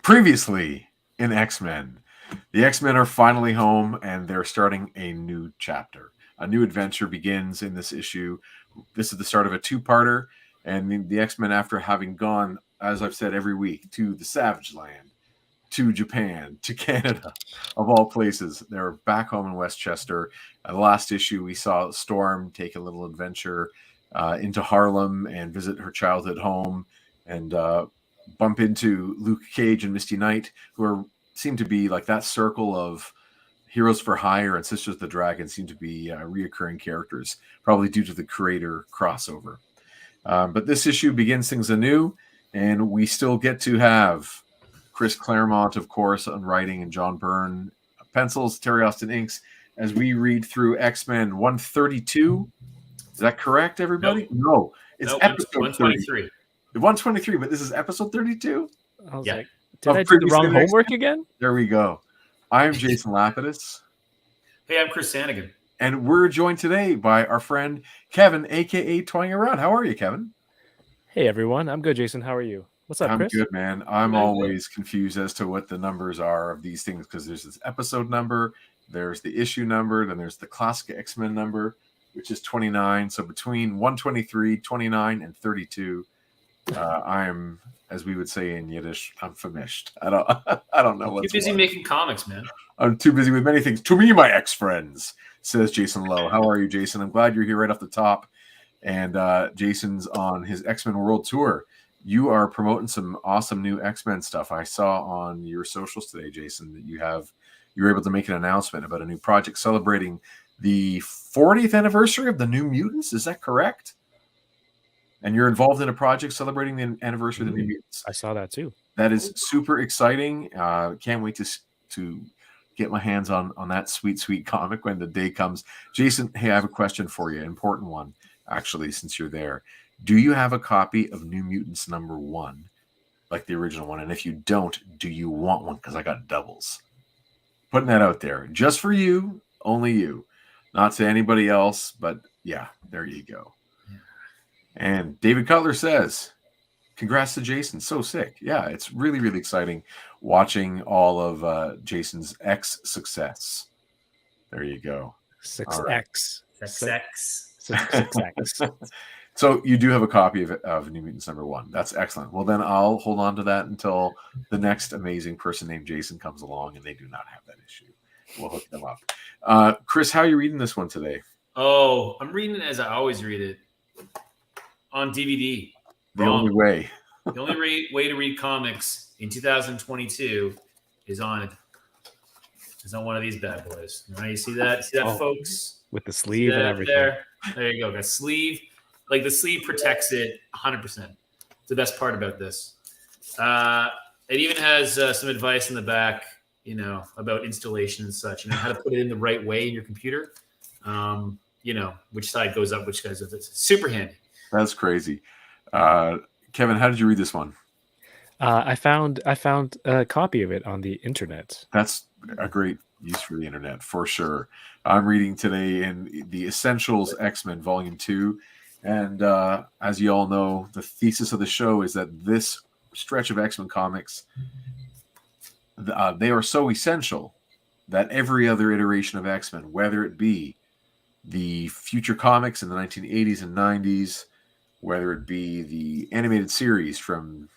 Previously in X-Men. The X-Men are finally home and they're starting a new chapter. A new adventure begins in this issue. This is the start of a two-parter, and the X-Men, after having gone, as I've said every week, to the Savage Land, to Japan, to Canada, of all places, they're back home in Westchester. The last issue, we saw Storm take a little adventure into Harlem and visit her childhood home, and bump into Luke Cage and Misty Knight, who seem to be like that circle of Heroes for Hire and Sisters of the Dragon seem to be reoccurring characters, probably due to the creator crossover. But this issue begins things anew, and we still get to have Chris Claremont, of course, on writing, and John Byrne pencils, Terry Austin inks, as we read through X-Men 132. Is that correct, everybody? Nope. No, it's episode 123. 123, but this is episode 32? I was like, did I do the wrong homework again? There we go. I'm Jason Lapidus. Hey, I'm Chris Sanagan. And we're joined today by our friend Kevin A.K.A Toying Around. How are you, Kevin? Hey, everyone. I'm good, Jason. How are you? What's up, Chris? I'm good, man. I'm always confused as to what the numbers are of these things, because there's this episode number, there's the issue number, then there's the classic X-Men number, which is 29. So between 123, 29, and 32, I'm, as we would say in Yiddish, I'm famished. I don't know what's You're busy making comics, man. I'm too busy with many things. To me, my ex-friends, says Jason Lowe. How are you, Jason? I'm glad you're here right off the top. And Jason's on his X-Men World Tour. You are promoting some awesome new X-Men stuff. I saw on your socials today, Jason, that you were able to make an announcement about a new project celebrating the 40th anniversary of the New Mutants. Is that correct? And you're involved in a project celebrating the anniversary of the New Mutants. I saw that too. That is super exciting. Can't wait to get my hands on that sweet comic when the day comes. Jason, hey, I have a question for you. Important one, actually, since you're there. Do you have a copy of New Mutants #1, like the original one? And if you don't, do you want one? Because I got doubles. Putting that out there. Just for you, only you. Not to anybody else, but yeah, there you go. And David Cutler says, congrats to Jason. So sick. Yeah, it's really, really exciting watching all of Jason's X success. There you go. 6X. 6X. So you do have a copy of New Mutants #1. That's excellent. Well, then I'll hold on to that until the next amazing person named Jason comes along, and they do not have that issue. We'll hook them up. Chris, how are you reading this one today? Oh, I'm reading it as I always read it. On DVD. The only way. The only way to read comics in 2022 is on one of these bad boys. All right, you see that? See that, folks? With the sleeve and everything. There you go. The sleeve. Like, the sleeve protects it 100%. It's the best part about this. It even has some advice in the back, about installation and such, how to put it in the right way in your computer. Which side goes up, which goes up. It's super handy. That's crazy. Kevin, how did you read this one? I found a copy of it on the internet. That's a great use for the internet, for sure. I'm reading today in the Essentials X-Men Volume 2. And as you all know, the thesis of the show is that this stretch of X-Men comics, they are so essential that every other iteration of X-Men, whether it be the future comics in the 1980s and 90s, whether it be the animated series from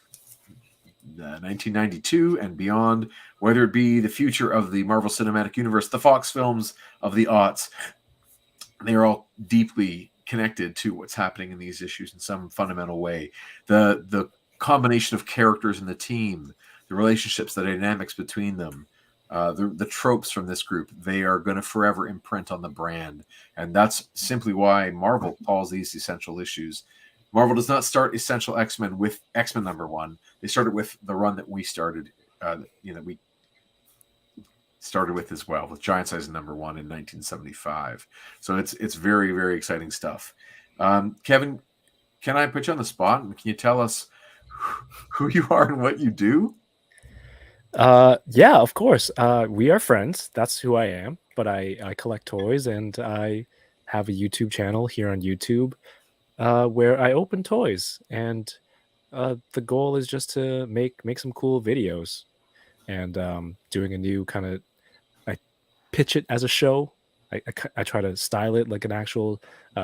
1992 and beyond, whether it be the future of the Marvel Cinematic Universe, the Fox films of the aughts, they are all deeply connected to what's happening in these issues in some fundamental way. The combination of characters in the team, the relationships, the dynamics between them, the tropes from this group, they are going to forever imprint on the brand. And that's simply why Marvel calls these essential issues. Marvel does not start Essential X-Men with X-Men #1. They started with the run that we started, we started with as well, with Giant Size #1 in 1975. So it's very, very exciting stuff. Kevin, can I put you on the spot? And can you tell us who you are and what you do? Yeah, of course. We are friends. That's who I am. But I collect toys, and I have a YouTube channel here on YouTube where I open toys. And the goal is just to make some cool videos. and doing a new kind of, I pitch it as a show. I try to style it like an actual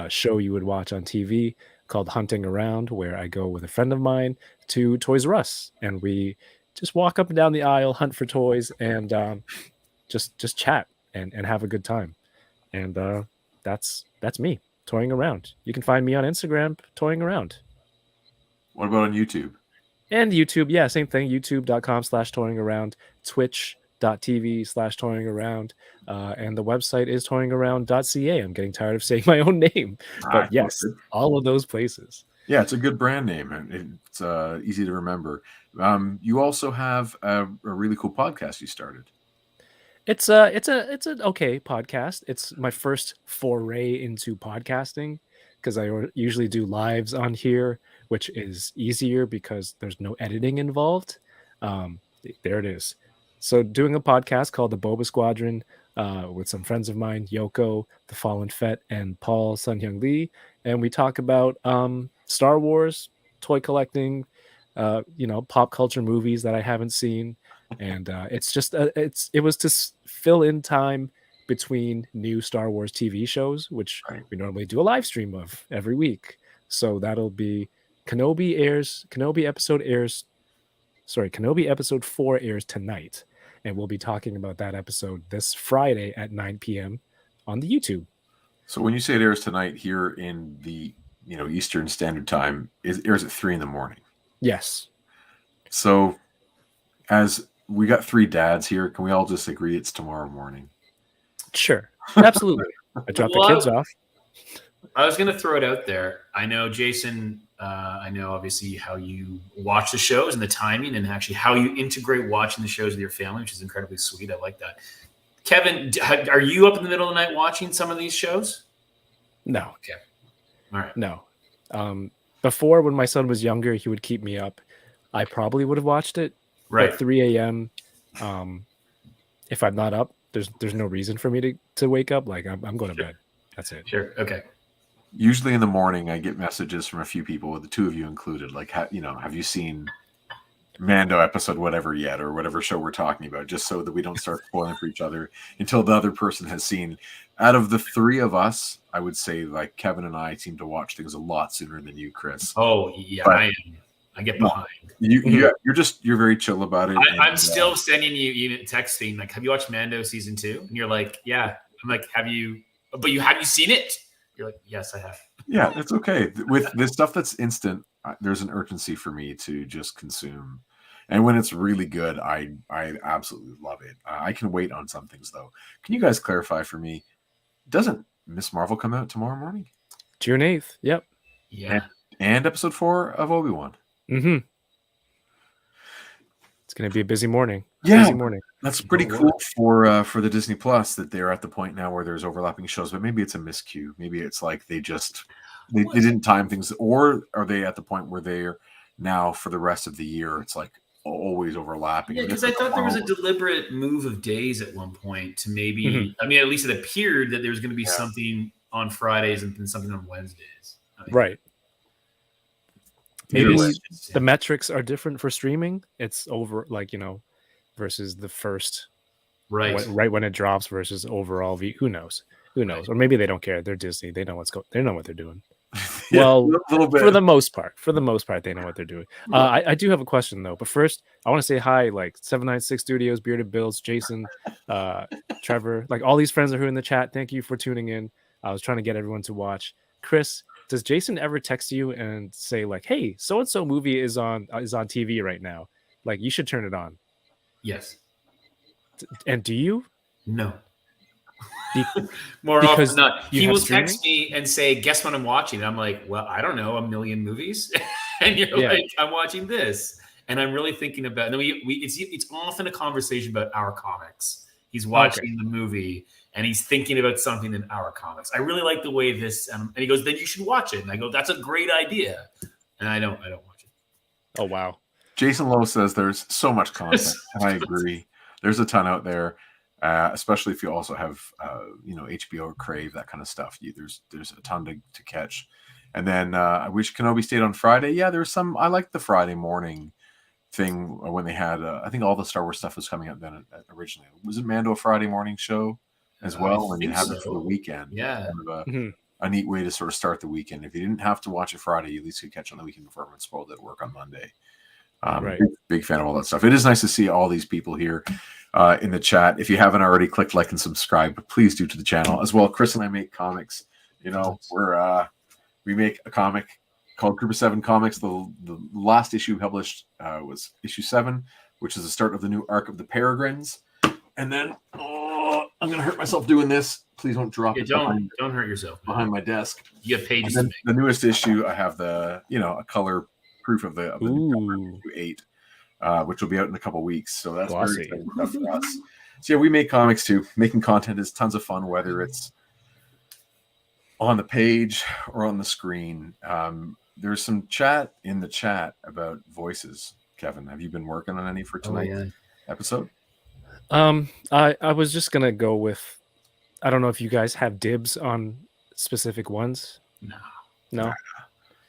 show you would watch on TV called Hunting Around, where I go with a friend of mine to Toys R Us and we just walk up and down the aisle, hunt for toys, and just chat and have a good time. And that's me toying around. You can find me on Instagram toying around. What about on YouTube? And YouTube, yeah, same thing. YouTube.com/toying around, Twitch.tv/toying around, and the website is toyingaround.ca. I'm getting tired of saying my own name, but yes, all of those places. Yeah, it's a good brand name, and it's easy to remember. You also have a really cool podcast you started. It's an okay podcast. It's my first foray into podcasting because I usually do lives on here, which is easier because there's no editing involved. There it is. So doing a podcast called the Boba Squadron with some friends of mine, Yoko, the Fallen Fett, and Paul Sun-Hyung Lee, and we talk about Star Wars, toy collecting, pop culture movies that I haven't seen, and it's just it was to fill in time between new Star Wars TV shows, which we normally do a live stream of every week. So that'll be Kenobi episode 4 airs tonight, and we'll be talking about that episode this Friday at 9 p.m. on the YouTube. So when you say it airs tonight here in the Eastern Standard Time, it airs at 3 a.m. Yes. So as we got 3 dads here, can we all just agree it's tomorrow morning? Sure. Absolutely. I dropped the kids off. I was going to throw it out there. I know, Jason, I know obviously how you watch the shows and the timing and actually how you integrate watching the shows with your family, which is incredibly sweet. I like that. Kevin, are you up in the middle of the night watching some of these shows? No. Okay. All right. No. Before, when my son was younger, he would keep me up. I probably would have watched it. Right. At 3 a.m. If I'm not up, there's no reason for me to wake up. Like I'm going to bed. That's it. Sure. Okay. Usually in the morning, I get messages from a few people, with the 2 of you included. Like, have you seen Mando episode whatever yet, or whatever show we're talking about, just so that we don't start spoiling for each other until the other person has seen. Out of the 3 of us, I would say like Kevin and I seem to watch things a lot sooner than you, Chris. Oh yeah, but I get behind. You're very chill about it. I'm still sending you even texting like, have you watched Mando season 2? And you're like, yeah. I'm like, have you seen it? You're like, yes, I have. Yeah, it's okay. With this stuff that's instant, there's an urgency for me to just consume. And when it's really good, I absolutely love it. I can wait on some things, though. Can you guys clarify for me, doesn't Miss Marvel come out tomorrow morning? June 8th. Yep. Yeah. And episode 4 of Obi-Wan. Mm-hmm. It's going to be a busy morning. Busy morning. That's pretty cool for the Disney Plus that they're at the point now where there's overlapping shows, but maybe it's a miscue. Maybe it's like they didn't time things, or are they at the point where they're now for the rest of the year it's like always overlapping? Yeah, because I thought there was a deliberate move of days at one point to maybe I mean, at least it appeared that there was going to be something on Fridays and then something on Wednesdays. Right. Maybe the metrics are different for streaming. It's over, versus the first, right when it drops versus overall view. Who knows? Right. Or maybe they don't care. They're Disney. They know they know what they're doing. Well, for the most part, they know what they're doing. I do have a question though, but first I want to say hi, like 796 Studios, Bearded Bills, Jason, Trevor, like all these friends are who are in the chat. Thank you for tuning in. I was trying to get everyone to watch. Chris, does Jason ever text you and say like, "Hey, so and so movie is on TV right now. Like, you should turn it on"? Yes. And do you? No. More often than not. He will text me and say, "Guess what I'm watching?" And I'm like, "Well, I don't know, a million movies." And you're like, "I'm watching this," and I'm really thinking about. No, it's often a conversation about our comics. He's watching the movie. And he's thinking about something in our comics. I really like the way this, and he goes, "Then you should watch it." And I go, "That's a great idea." And I don't watch it. Oh, wow. Jason Lowe says there's so much content. And I agree. There's a ton out there, especially if you also have, HBO or Crave, that kind of stuff. There's a ton to catch. And then I wish Kenobi stayed on Friday. Yeah, there's some. I like the Friday morning thing when they had, I think all the Star Wars stuff was coming out then originally. Was it Mando Friday morning show as well? And you have it for the weekend. Yeah. Kind of a neat way to sort of start the weekend. If you didn't have to watch it Friday, you at least could catch on the weekend before everyone spoiled it at work on Monday. Right. Big fan of all that stuff. It is nice to see all these people here in the chat. If you haven't already, click like and subscribe, but please do to the channel as well. Chris and I make comics. You know, we make a comic called Group of 7 Comics. The last issue published was issue 7, which is the start of the new arc of the Peregrines. And then I'm gonna hurt myself doing this. Please don't drop it. Don't hurt yourself behind my desk. You have pages to make. The newest issue, I have a color proof of the new 8, which will be out in a couple weeks. So that's very exciting stuff for us. So yeah, we make comics too. Making content is tons of fun, whether it's on the page or on the screen. There's some chat in the chat about voices. Kevin, have you been working on any for tonight's episode? I was just gonna go with, I don't know if you guys have dibs on specific ones. No.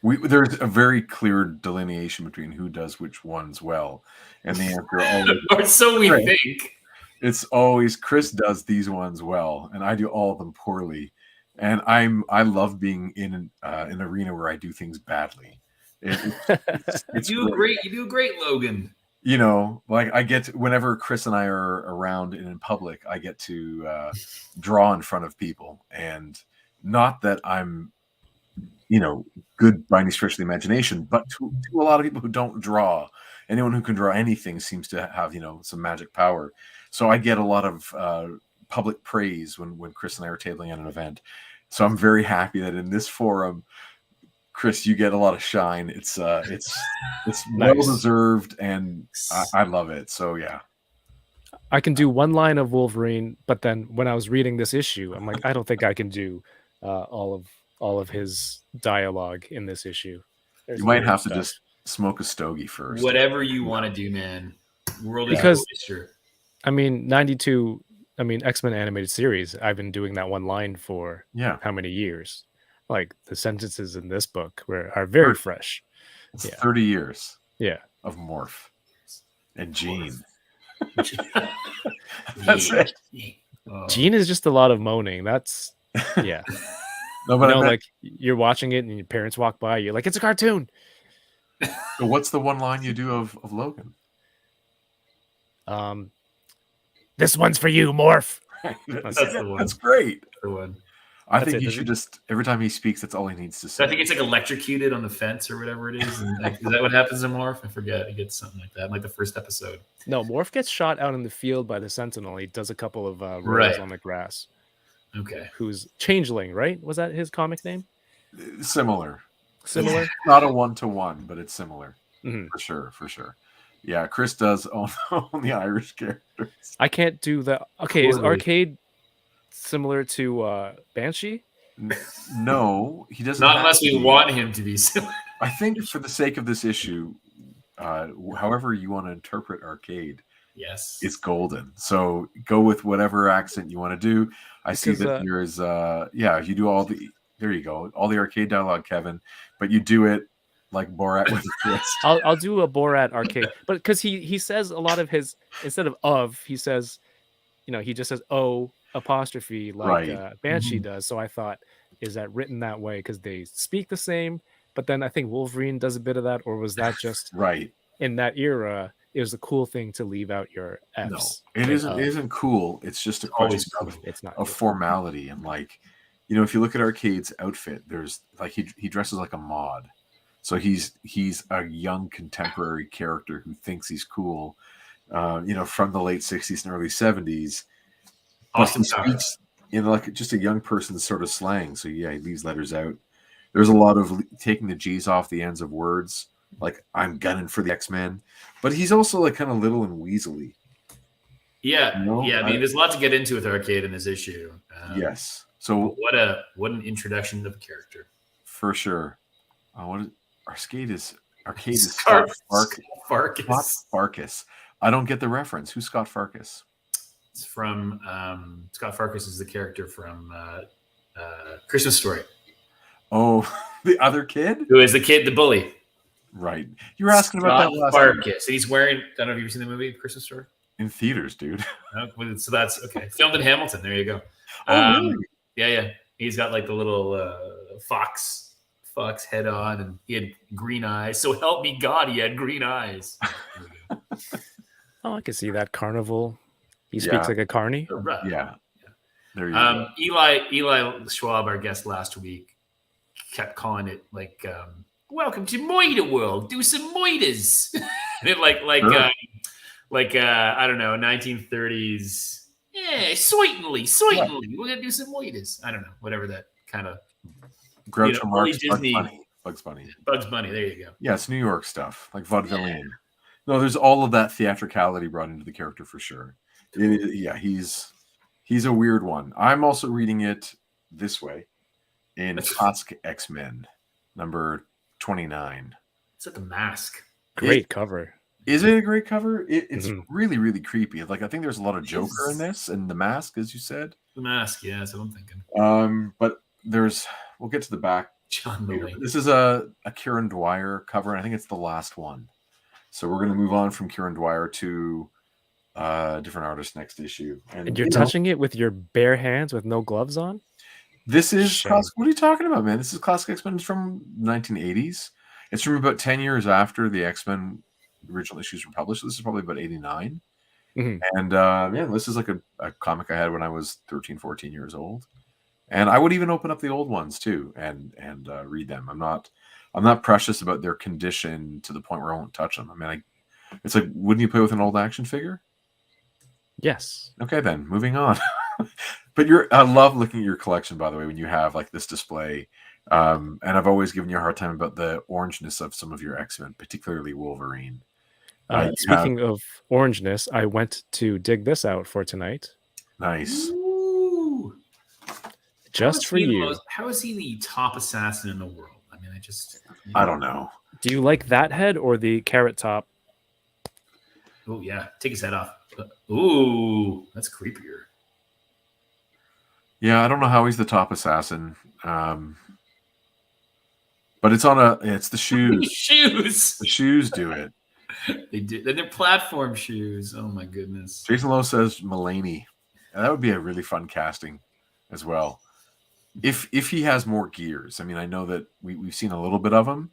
There's a very clear delineation between who does which ones well, and the answer always, or so we think. It's always Chris does these ones well, and I do all of them poorly. And I love being in an arena where I do things badly. It's you do great. You do great, Logan. You know, like I get to, whenever Chris and I are around and in public, I get to draw in front of people, and not that I'm, good by any stretch of the imagination, but to a lot of people who don't draw, anyone who can draw anything seems to have, some magic power. So I get a lot of public praise when Chris and I are tabling at an event. So I'm very happy that in this forum, Chris, you get a lot of shine. It's nice. Well deserved, and I love it. So yeah, I can do one line of Wolverine, but then when I was reading this issue, I'm like, I don't think I can do all of his dialogue in this issue. You might have to just smoke a stogie first. Whatever you want to do, man. I mean, 92. I mean, X-Men animated series. I've been doing that one line for how many years? Like the sentences in this book are very fresh. It's 30 years. Yeah, of Morph and Jean. That's it. Jean is just a lot of moaning. That's No, but like you're watching it and your parents walk by, you're like, it's a cartoon. So what's the one line you do of Logan? This one's for you, Morph. That's the one. That's great. That's the one. I think you should just, every time he speaks, that's all he needs to say. So I think it's like electrocuted on the fence or whatever it is. And is that what happens to Morph? I forget. He gets something like that in like the first episode. No, Morph gets shot out in the field by the Sentinel. He does a couple of rolls on the grass. Okay. Who's Changeling, right? Was that his comic name? Similar. Similar? Not a one-to-one, but it's similar. Mm-hmm. For sure. Yeah, Chris does own the Irish characters. I can't do that. Okay, is Arcade similar to Banshee? No, he doesn't. Not unless we want him to be similar. I think for the sake of this issue, however you want to interpret Arcade, yes, it's golden. So go with whatever accent you want to do. I see that there's you do all the, there you go, all the Arcade dialogue, Kevin, but you do it like Borat with a twist. I'll do a Borat Arcade, but because he says a lot of his, instead of he says, he just says apostrophe like Banshee does. So I thought, is that written that way because they speak the same? But then I think Wolverine does a bit of that, or was that just right in that era? It was a cool thing to leave out your F's. No, it isn't. It isn't cool. It's just a question of formality, and like, if you look at Arcade's outfit, there's like he dresses like a mod, so he's a young contemporary character who thinks he's cool, from the late '60s and early '70s. Austin speaks in like just a young person's sort of slang. So yeah, he leaves letters out. There's a lot of taking the G's off the ends of words. Like, I'm gunning for the X-Men, but he's also like kind of little and weaselly. Yeah, I mean, there's a lot to get into with Arcade in this issue. Yes. So what an introduction of a character. For sure. Arcade is Scott Farkas. Scott Farkas. I don't get the reference. Who's Scott Farkas? It's from Scott Farkas is the character from Christmas Story. Oh, the other kid? Who is the kid, the bully. Right. You were asking about that last week. Farkas. He's wearing. I don't know if you've seen the movie Christmas Story. In theaters, dude. So that's okay. Filmed in Hamilton. There you go. Oh, really? Yeah. He's got like the little fox head on, and he had green eyes. So help me God, he had green eyes. Oh, I can see that. Carnival. He speaks like a carny. Yeah. There you go. Eli Schwab, our guest last week, kept calling it like welcome to Moida World. Do some moitas. And Sure. I don't know, 1930s. Yeah, certainly. We're gonna do some moitas. I don't know, whatever that kind of Groucho Marx, Disney. Bugs Bunny. Bugs Bunny. There you go. Yeah, it's New York stuff, like vaudevillian. Yeah. No, there's all of that theatricality brought into the character for sure. He's a weird one. I'm also reading it this way in Classic X-Men, number 29. It's like the mask. Great cover. Is it a great cover? It's really, really creepy. Like, I think there's a lot of Joker in this, and the mask, as you said. The mask, yeah, that's what I'm thinking. But we'll get to the back. John Mulaney. This is a Kieran Dwyer cover, and I think it's the last one. So we're going to move on from Kieran Dwyer to a different artist next issue. And you're touching it with your bare hands with no gloves on? This is classic. What are you talking about, man? This is Classic X-Men. It's from 1980s. It's from about 10 years after the X-Men original issues were published. This is probably about 89. And this is like a comic I had when I was 13, 14 years old. And I would even open up the old ones too and read them. I'm not precious about their condition to the point where I won't touch them. I mean, it's like, wouldn't you play with an old action figure? Yes. Okay, then moving on. But I love looking at your collection, by the way, when you have like this display. And I've always given you a hard time about the orangeness of some of your X-Men, particularly Wolverine. Speaking of orangeness, I went to dig this out for tonight. Nice. Ooh. Just for you. How is he the top assassin in the world? I mean, I don't know. Do you like that head or the carrot top? Oh, yeah. Take his head off. Ooh, that's creepier. Yeah, I don't know how he's the top assassin. But it's the shoes. Shoes. The shoes do it. They do. They're platform shoes. Oh my goodness. Jason Lowe says Mulaney. That would be a really fun casting as well. If he has more gears. I mean, I know that we've seen a little bit of him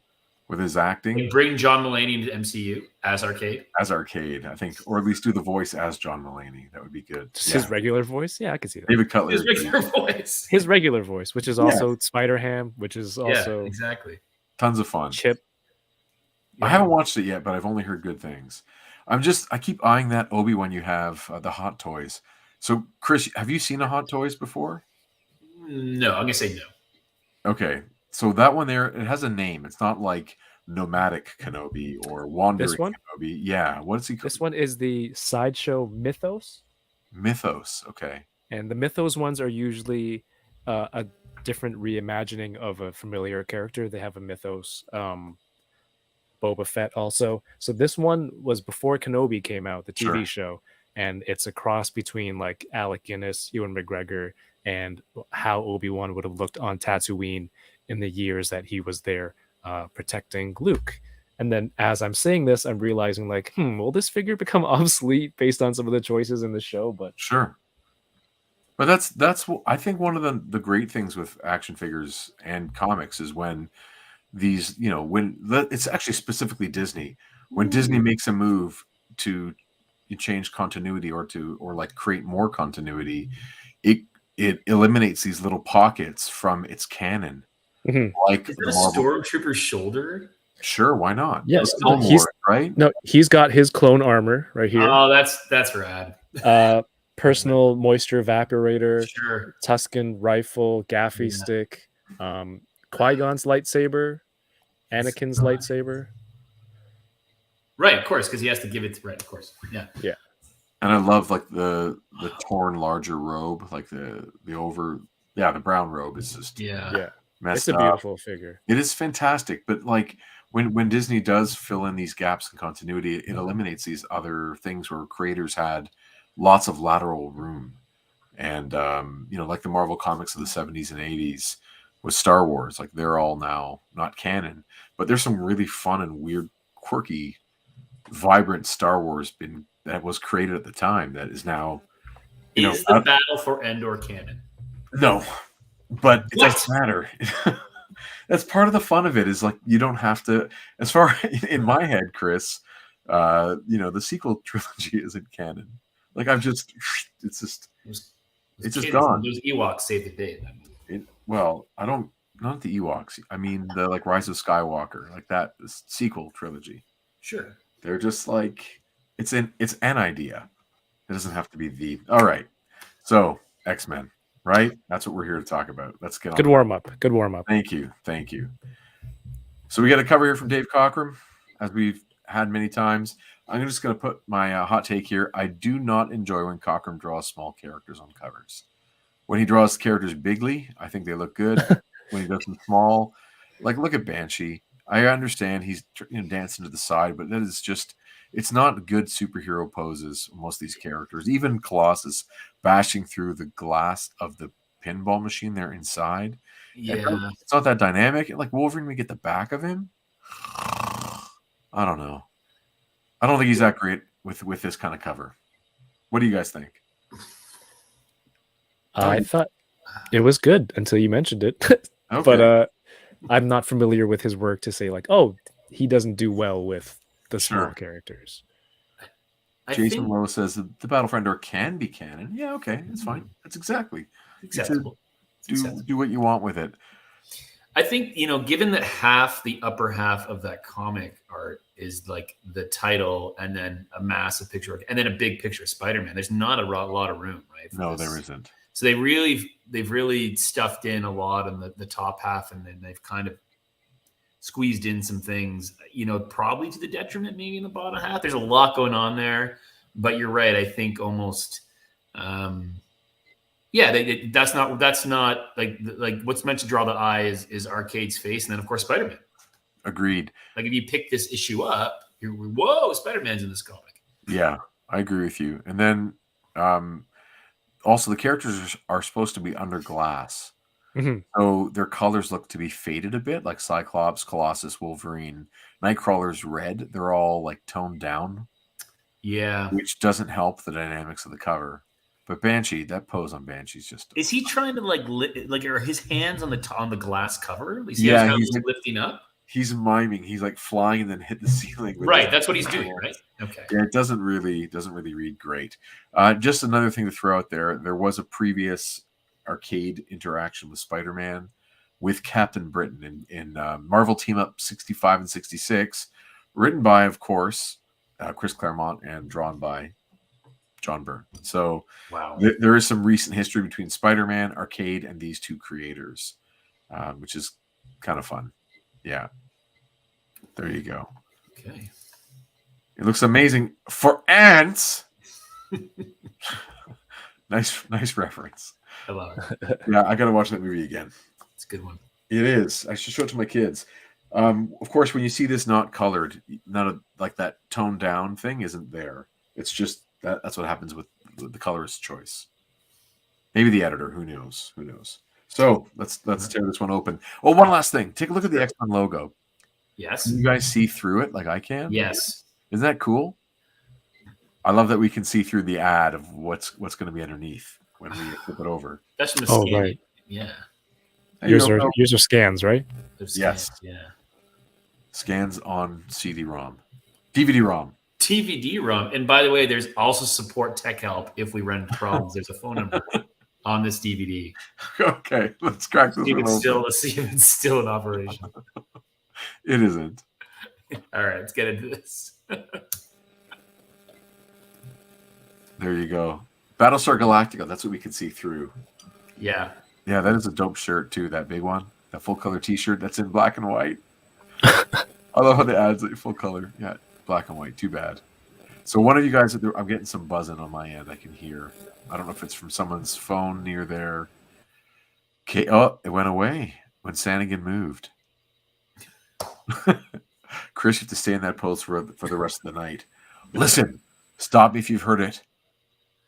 with his acting. And bring John Mulaney into MCU as Arcade. As Arcade, I think, or at least do the voice as John Mulaney. That would be good. Just his regular voice? Yeah, I can see that. David Cutler. His regular voice. His regular voice, which is also Spider-Ham, which is also exactly. Tons of fun. Chip. I haven't watched it yet, but I've only heard good things. I keep eyeing that Obi-Wan you have, the Hot Toys. So, Chris, have you seen a Hot Toys before? No, I'm gonna say no. Okay, so that one there, it has a name. It's not like Nomadic Kenobi or Wandering Kenobi. Yeah, what is he called? This one is the Sideshow Mythos. Mythos, okay. And the Mythos ones are usually a different reimagining of a familiar character. They have a Mythos Boba Fett also. So this one was before Kenobi came out, the TV show, and it's a cross between like Alec Guinness, Ewan McGregor, and how Obi-Wan would have looked on Tatooine in the years that he was there protecting Luke. And then as I'm saying this, I'm realizing like, will this figure become obsolete based on some of the choices in the show? But sure. But that's I think one of the great things with action figures and comics is when these, when it's actually specifically Disney, when Disney makes a move to change continuity or like create more continuity, it eliminates these little pockets from its canon. Like is that a Stormtrooper's shoulder? Sure, why not? Yes, right? No, he's got his clone armor right here. Oh, that's rad. Personal moisture evaporator, sure. Tusken rifle, gaffy stick, Qui-Gon's lightsaber, Anakin's lightsaber. Right, of course, because he has to give it right, of course. Yeah. Yeah. And I love like the torn larger robe, like the brown robe is just messed it's a up. beautiful figure. It is fantastic, but like when Disney does fill in these gaps in continuity, it eliminates these other things where creators had lots of lateral room. And like the Marvel comics of the 70s and 80s, with Star Wars. Like they're all now not canon, but there's some really fun and weird, quirky, vibrant Star Wars that was created at the time that is now, Is the Battle for Endor canon? No, but it What? doesn't matter. That's part of the fun of it. Is like you don't have to. As far in my head, Chris, the sequel trilogy isn't canon. Like it's just gone. Those Ewoks saved the day. Well, I don't. Not the Ewoks. I mean the like Rise of Skywalker, like that sequel trilogy. Sure. They're just like it's an idea. It doesn't have to be the. All right. So X-Men, right? That's what we're here to talk about. Let's get on. Good warm up. Good warm up. Thank you. So we got a cover here from Dave Cockrum, as we've had many times. I'm just going to put my hot take here. I do not enjoy when Cockrum draws small characters on covers. When he draws characters bigly, I think they look good. When he does them small, like look at Banshee. I understand he's dancing to the side, but that is just, it's not good superhero poses, most of these characters. Even Colossus bashing through the glass of the pinball machine there inside. Yeah. It's not that dynamic. Like Wolverine, we get the back of him. I don't know. I don't think he's that great with this kind of cover. What do you guys think? I thought it was good until you mentioned it. Okay. But I'm not familiar with his work to say like, oh, he doesn't do well with the small characters. Jason Lowe says the Battle for Endor can be canon. Yeah, okay, it's fine. That's exactly acceptable. Do what you want with it. I think, given that the upper half of that comic art is like the title and then a massive picture and then a big picture of Spider-Man, there's not a lot of room, right? No, there isn't. So they've really stuffed in a lot in the top half, and then they've kind of squeezed in some things, probably to the detriment maybe in the bottom half. There's a lot going on there, but you're right. I think almost, that's not like what's meant to draw the eye is Arcade's face, and then of course Spider-Man. Agreed. Like if you pick this issue up, whoa, Spider-Man's in this comic. Yeah, I agree with you. And then also the characters are supposed to be under glass. Mm-hmm. So their colors look to be faded a bit, like Cyclops, Colossus, Wolverine, Nightcrawler's red. They're all like toned down. Yeah. Which doesn't help the dynamics of the cover. But Banshee, that pose on Banshee's just... Is he trying to are his hands on the glass cover? He's like lifting up? He's miming. He's like flying and then hit the ceiling. Right, that's what he's doing, right? Okay. Yeah, it doesn't really read great. Just another thing to throw out there. There was a previous Arcade interaction with Spider-Man with Captain Britain in Marvel Team Up 65 and 66, written by, of course, Chris Claremont and drawn by John Byrne. So wow, there is some recent history between Spider-Man, Arcade, and these two creators, which is kind of fun. Yeah. There you go. Okay. It looks amazing for ants. Nice reference. I love it. Yeah, I got to watch that movie again. It's a good one. It is. I should show it to my kids. Of course, when you see this not colored, like that toned down thing isn't there. It's just that's what happens with the colorist choice. Maybe the editor. Who knows? So let's tear this one open. Oh, one last thing. Take a look at the X-Men logo. Yes. Can you guys see through it like I can? Yes. Isn't that cool? I love that we can see through the ad of what's going to be underneath when we flip it over. That's from the scan. Right. Yeah. Yours are scans, right? Scans, yes. Yeah. Scans on CD-ROM. DVD-ROM. DVD-ROM. And by the way, there's also support tech help if we run into problems. There's a phone number on this DVD. Okay, let's crack this one open. See if it's still in operation. It isn't. All right, let's get into this. There you go. Battlestar Galactica. That's what we can see through. Yeah. Yeah, that is a dope shirt too. That big one. That full color T-shirt that's in black and white. I love how the ads like full color. Yeah, black and white. Too bad. So one of you guys, I'm getting some buzzing on my end. I can hear. I don't know if it's from someone's phone near there. Okay. Oh, it went away when Sanagan moved. Chris, you have to stay in that pose for the rest of the night. Listen, stop me if you've heard it,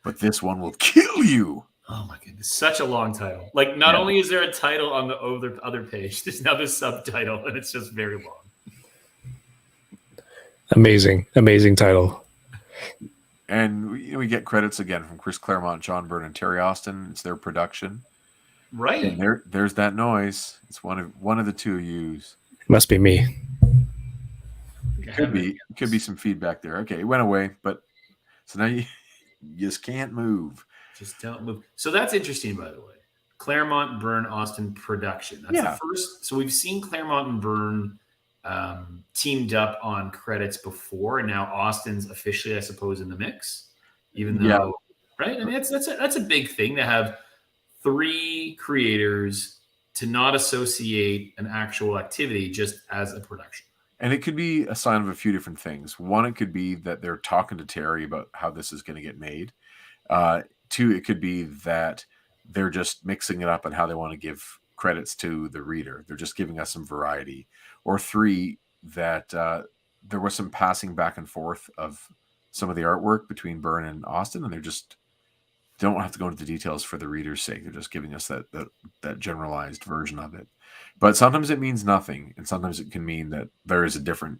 but this one will kill you. Oh my goodness, such a long title. Like, not Yeah. only is there a title on the other page, there's now this subtitle, and it's just very long. Amazing title. And we get credits again from Chris Claremont, John Byrne, and Terry Austin. It's their production. Right. And there's that noise. It's one of the two U's. Must be me. Could be some feedback there. Okay, it went away, but so now you just can't move. Just don't move. So that's interesting, by the way. Claremont, Byrne, Austin production. That's the first. So we've seen Claremont and Byrne teamed up on credits before, and now Austin's officially, I suppose, in the mix. Even though, right? I mean, that's a big thing to have 3 creators to not associate an actual activity just as a production. And it could be a sign of a few different things. One, it could be that they're talking to Terry about how this is going to get made. 2, it could be that they're just mixing it up and how they want to give credits to the reader. They're just giving us some variety. Or 3, that there was some passing back and forth of some of the artwork between Byrne and Austin, and they're just don't have to go into the details for the reader's sake. They're just giving us that generalized version of it. But sometimes it means nothing, and sometimes it can mean that there is a different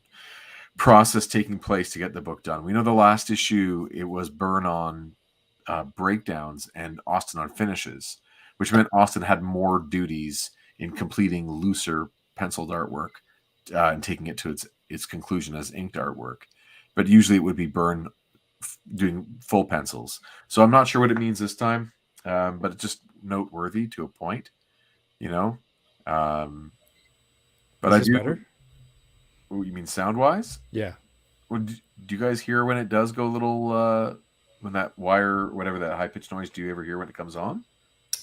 process taking place to get the book done. We know the last issue, it was Byrne on breakdowns and Austin on finishes, which meant Austin had more duties in completing looser penciled artwork and taking it to its conclusion as inked artwork. But usually it would be Byrne doing full pencils. So I'm not sure what it means this time, but it's just noteworthy to a point, but I do. Better? Oh, you mean sound wise? Yeah. Well, do you guys hear when it does go a little when that wire, whatever that high pitched noise? Do you ever hear when it comes on?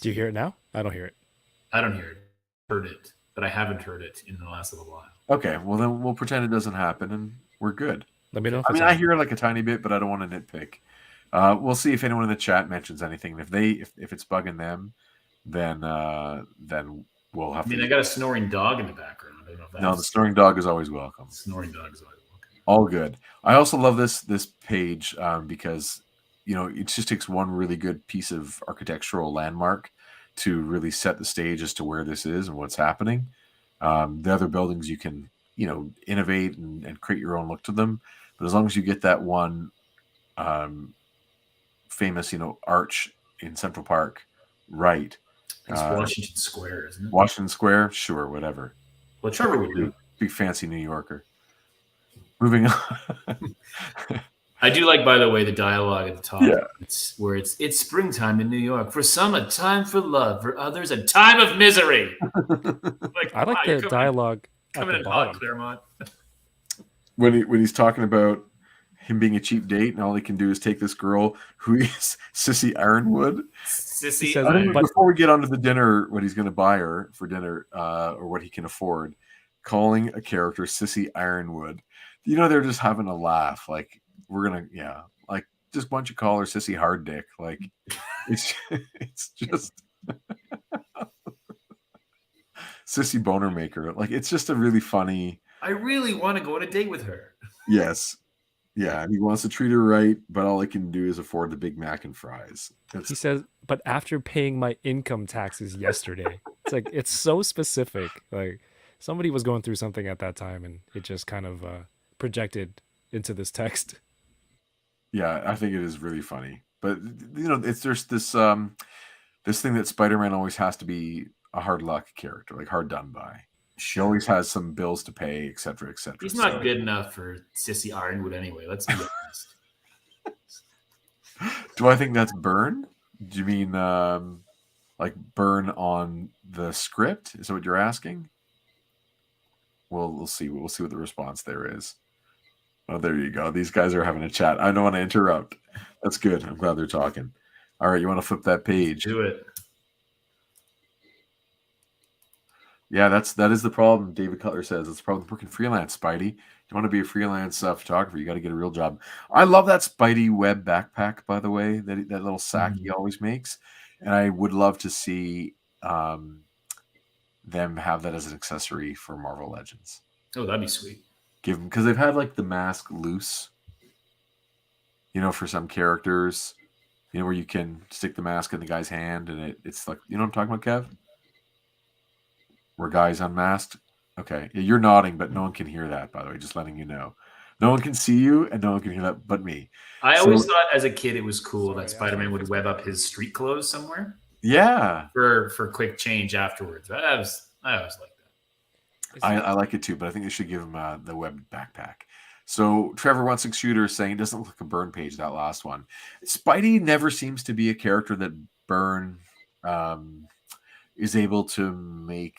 Do you hear it now? I don't hear it. I don't hear it. Heard it, but I haven't heard it in the last little while. Okay, well then we'll pretend it doesn't happen and we're good. Let me know. I mean, I hear it like a tiny bit, but I don't want to nitpick. We'll see if anyone in the chat mentions anything. If it's bugging them, then we'll have. I got a snoring dog in the background. I don't know if that's... No, the snoring dog is always welcome. Snoring dog is always welcome. All good. I also love this page because it just takes one really good piece of architectural landmark to really set the stage as to where this is and what's happening. The other buildings you can innovate and create your own look to them, but as long as you get that one famous arch in Central Park right. It's Washington Square, isn't it? Washington Square, sure, whatever. Well, Trevor would do. Big fancy New Yorker. Moving on. I do like, by the way, the dialogue at the top. Yeah. It's springtime in New York. For some, a time for love. For others, a time of misery. I like the dialogue. Coming in hot, Claremont. When he's talking about him being a cheap date and all he can do is take this girl who is Sissy Ironwood. Sissy Ironwood. Before we get onto the dinner, what he's going to buy her for dinner or what he can afford, calling a character Sissy Ironwood. They're just having a laugh. Like, we're going to, like, just why don't you call her Sissy Hard Dick? Like, it's just Sissy Boner Maker. Like, it's just a really funny. I really want to go on a date with her. Yes. Yeah, and he wants to treat her right, but all he can do is afford the Big Mac and fries. He says, but after paying my income taxes yesterday. It's like, it's so specific. Like, somebody was going through something at that time, and it just kind of projected into this text. Yeah, I think it is really funny. But, there's this this thing that Spider-Man always has to be a hard luck character, like hard done by. She always has some bills to pay, et cetera, et cetera. He's not good enough for Sissy Ironwood anyway. Let's be honest. Do I think that's Byrne? Do you mean like Byrne on the script? Is that what you're asking? Well, we'll see. We'll see what the response there is. Oh, there you go. These guys are having a chat. I don't want to interrupt. That's good. I'm glad they're talking. All right, you want to flip that page? Do it. Yeah, that is the problem. David Cutler says it's the problem working freelance, Spidey. You want to be a freelance photographer, you got to get a real job. I love that Spidey web backpack, by the way, that little sack he always makes, and I would love to see them have that as an accessory for Marvel Legends. Oh, that'd be sweet. Give them, because they've had like the mask loose, for some characters, You know, where you can stick the mask in the guy's hand and it's like, you know what I'm talking about, Kev? Where guys unmasked. Okay, yeah, you're nodding, but no one can hear that. By the way, just letting you know, no one can see you, and no one can hear that but me. I So- always thought as a kid it was cool Sorry, that I'm Spider-Man trying to would fix web my up his street clothes somewhere Yeah, for quick change afterwards. I always like that. I like it too, but I think they should give him the web backpack. So Trevor 16 Shooter is saying it doesn't look like a Byrne page, that last one. Spidey never seems to be a character that Byrne is able to make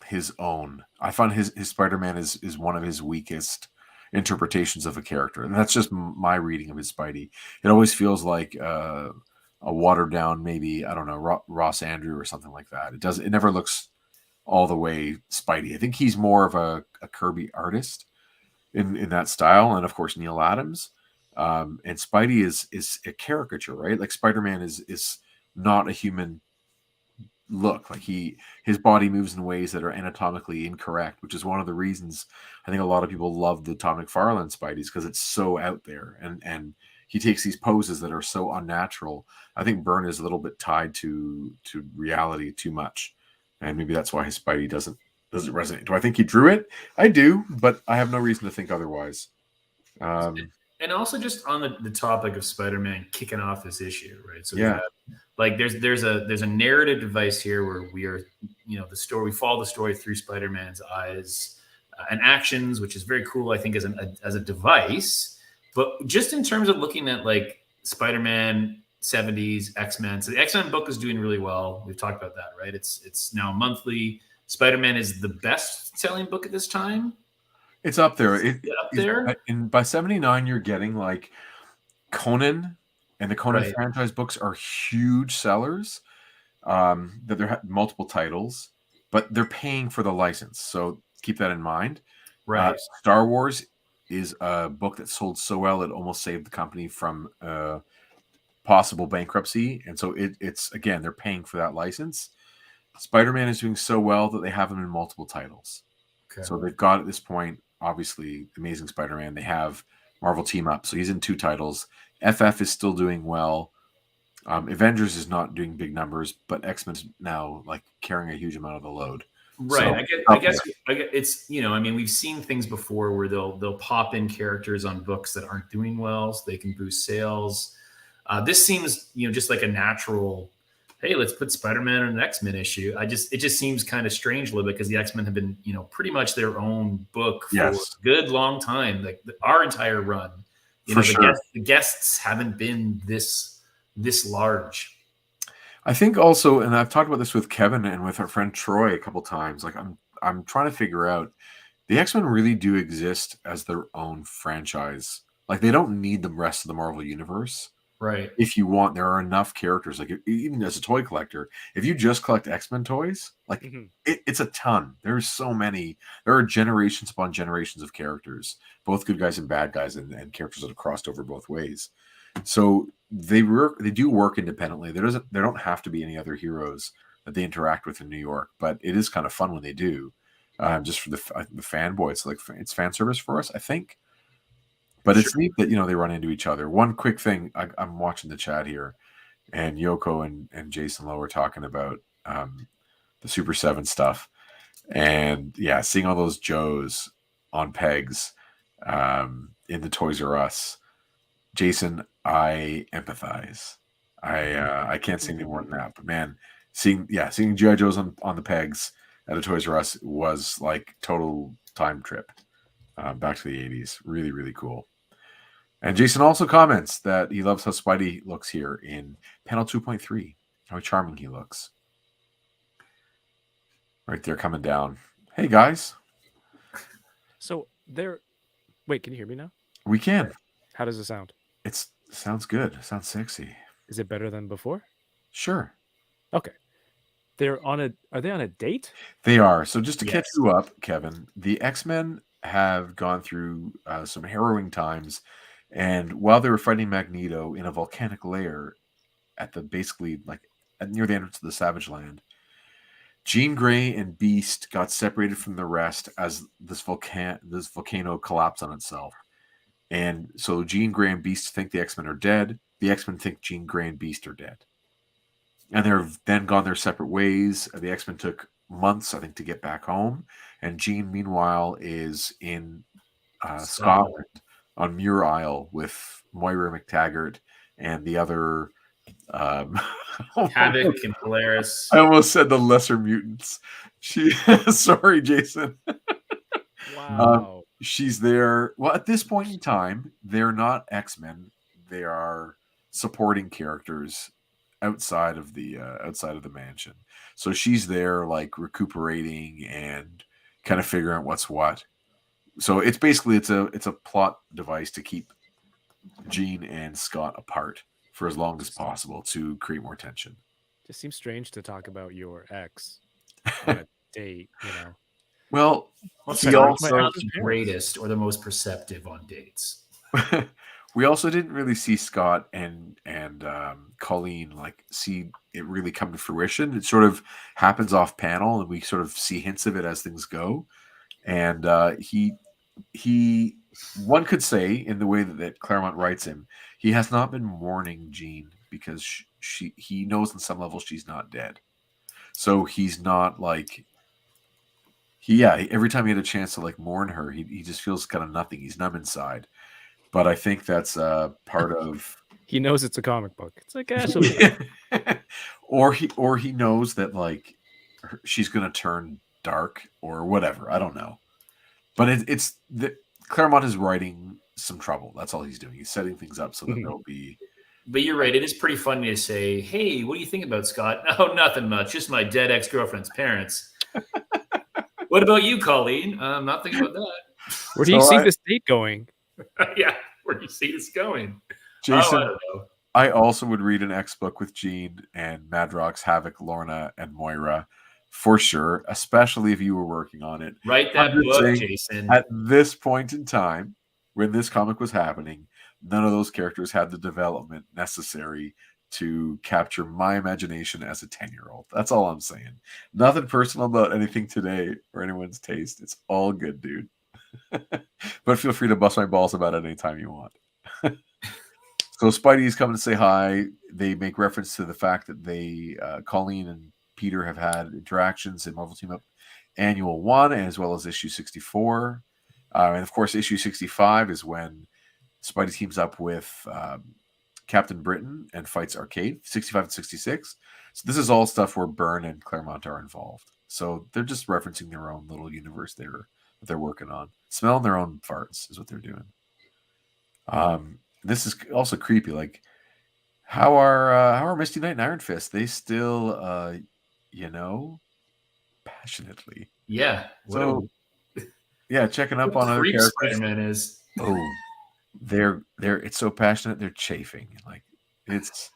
his own. I find his Spider-Man is one of his weakest interpretations of a character, and that's just my reading of his Spidey. It always feels like a watered down, maybe, I don't know, Ross Andrew or something like that. It never looks all the way Spidey. I think he's more of a Kirby artist in that style, and of course Neil Adams. And Spidey is a caricature, right? Like Spider-Man is not a human look. Like his body moves in ways that are anatomically incorrect, which is one of the reasons I think a lot of people love the Tom McFarlane Spideys, because it's so out there and he takes these poses that are so unnatural. I think Byrne is a little bit tied to reality too much, and maybe that's why his Spidey doesn't resonate. Do I think he drew it? I do, but I have no reason to think otherwise. And also just on the topic of Spider-Man kicking off this issue, right? So Yeah. like there's a narrative device here where we are, the story, we follow the story through Spider-Man's eyes and actions, which is very cool, I think, as a device. But just in terms of looking at like Spider-Man 70s, X-Men. So the X-Men book is doing really well. We've talked about that, right? It's now monthly. Spider-Man is the best-selling book at this time. It's up there. Up there. And by 79, you're getting like Conan, and the Conan Right. franchise books are huge sellers. That they're multiple titles, but they're paying for the license. So keep that in mind. Right. Star Wars is a book that sold so well it almost saved the company from possible bankruptcy, and so it's again, they're paying for that license. Spider-Man is doing so well that they have him in multiple titles. Okay. So they've got at this point, obviously, Amazing Spider-Man. They have Marvel Team Up, so he's in 2 titles. FF is still doing well. Avengers is not doing big numbers, but X-Men's now like carrying a huge amount of the load. Right. So, I guess it's, I mean, we've seen things before where they'll pop in characters on books that aren't doing well so they can boost sales. This seems, just like a natural, hey, let's put Spider-Man in an X-Men issue. It just seems kind of strange a little bit, because the X-Men have been, pretty much their own book for a good long time. Like our entire run, the guests haven't been this large. I think also, and I've talked about this with Kevin and with our friend Troy a couple times. Like I'm trying to figure out, the X-Men really do exist as their own franchise. Like they don't need the rest of the Marvel universe. Right. If you want, there are enough characters. Like even as a toy collector, if you just collect X-Men toys, like it's a ton. There's so many. There are generations upon generations of characters, both good guys and bad guys, and characters that have crossed over both ways. So they do work independently. There don't have to be any other heroes that they interact with in New York, but it is kind of fun when they do. Just for the fanboy, it's fan service for us, I think. But it's neat that they run into each other. One quick thing, I'm watching the chat here, and Yoko and Jason Lowe are talking about the Super 7 stuff, and yeah, seeing all those Joes on pegs in the Toys R Us. Jason, I empathize. I can't say any more than that. But man, seeing G.I. Joes on the pegs at a Toys R Us was like total time trip back to the 80s. Really, really cool. And Jason also comments that he loves how Spidey looks here in panel 2.3. How charming he looks. Right there coming down. Hey, guys. So wait, can you hear me now? We can. How does it sound? It sounds good. It sounds sexy. Is it better than before? Sure. Okay. Are they on a date? They are. So just to catch you up, Kevin, the X-Men have gone through some harrowing times. And while they were fighting Magneto in a volcanic lair near the entrance of the Savage Land, Jean Grey and Beast got separated from the rest as this volcano collapsed on itself. And so Jean Grey and Beast think the X-Men are dead. the X-Men think Jean Grey and Beast are dead. And they've then gone their separate ways. The X-Men took months, I think, to get back home. And Jean, meanwhile, is in Scotland on Muir Isle with Moira McTaggart and the other Havoc and Polaris. I almost said the lesser mutants. Sorry, Jason. Wow. She's there. Well, at this point in time, they're not X-Men. They are supporting characters outside of the mansion. So she's there, like, recuperating and kind of figuring out what's what. So it's basically it's a plot device to keep Jean and Scott apart for as long as possible to create more tension. Just seems strange to talk about your ex on a date, you know. Well, He also not the greatest or the most perceptive on dates. we also didn't really see Scott and Colleen like see it really come to fruition. It sort of happens off panel, and we sort of see hints of it as things go. And he one could say, in the way that Claremont writes him, he has not been mourning Jean because he knows on some level she's not dead. So he's not like every time he had a chance to like mourn her, he just feels kind of nothing. He's numb inside. But I think that's part of. He knows it's a comic book. It's like Ashley. or he knows that like she's gonna turn dark or whatever. I don't know. But it's Claremont is writing some trouble. That's all he's doing. He's setting things up so that there'll be. But you're right. It is pretty funny to say, "Hey, what do you think about Scott?" Oh, nothing much. Just my dead ex-girlfriend's parents. What about you, Colleen? I'm not thinking about that. Where do you see this date going? Yeah, where do you see this going? Jason, I don't know. I also would read an X book with Jean and Madrox, Havoc, Lorna, and Moira for sure, especially if you were working on it. Write that book, Jason. At this point in time, when this comic was happening, none of those characters had the development necessary to capture my imagination as a 10-year-old. That's all I'm saying. Nothing personal about anything today or anyone's taste. It's all good, dude. But feel free to bust my balls about it anytime you want. So Spidey's coming to say hi. They make reference to the fact that they, Colleen and Peter, have had interactions in Marvel Team Up Annual 1 as well as issue 64. And of course, issue 65 is when Spidey teams up with Captain Britain and fights Arcade, 65 and 66. So this is all stuff where Byrne and Claremont are involved. So they're just referencing their own little universe there that they're working on. Smelling their own farts is what they're doing. This is also creepy. Like, how are Misty Knight and Iron Fist? They still, passionately. Yeah. So, checking up on other characters. Spider-Man is. Oh, they're it's so passionate. They're chafing. Like it's,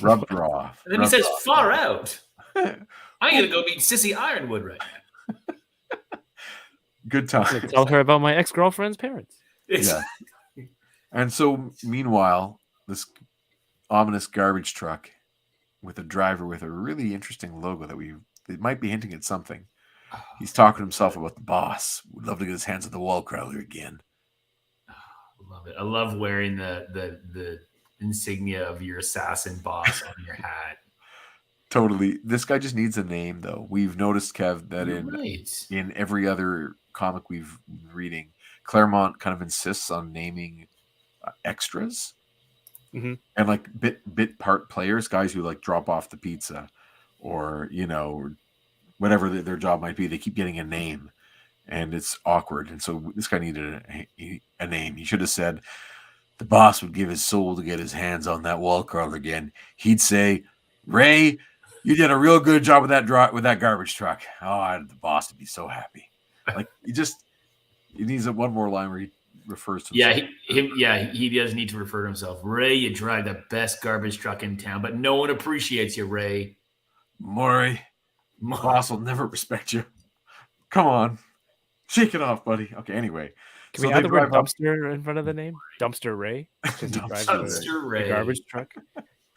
rubbed raw. And then he says, "Far out." I'm gonna go meet Sissy Ironwood right now. Good time. Tell her about my ex-girlfriend's parents. Yeah. And so, meanwhile, this ominous garbage truck with a driver with a really interesting logo it might be hinting at something. He's talking to himself about the boss. Would love to get his hands on the wall crawler again. Love it. I love wearing the insignia of your assassin boss on your hat. Totally. This guy just needs a name, though. We've noticed, Kev, that in every other comic we've been reading, Claremont kind of insists on naming extras and like bit part players, guys who like drop off the pizza or whatever their job might be. They keep getting a name, and it's awkward. And so this guy needed a name. He should have said, "The boss would give his soul to get his hands on that wall crawler again. He'd say, Ray, you did a real good job with that garbage truck. Oh, the boss would be so happy." Like he needs one more line where he refers to himself. He does need to refer to himself. Ray, you drive the best garbage truck in town, but no one appreciates you, Ray. Maury, boss will never respect you. Come on. Shake it off, buddy. Okay, anyway. Can we add the word dumpster in front of the name? Dumpster Ray? Dumpster Ray. The garbage truck.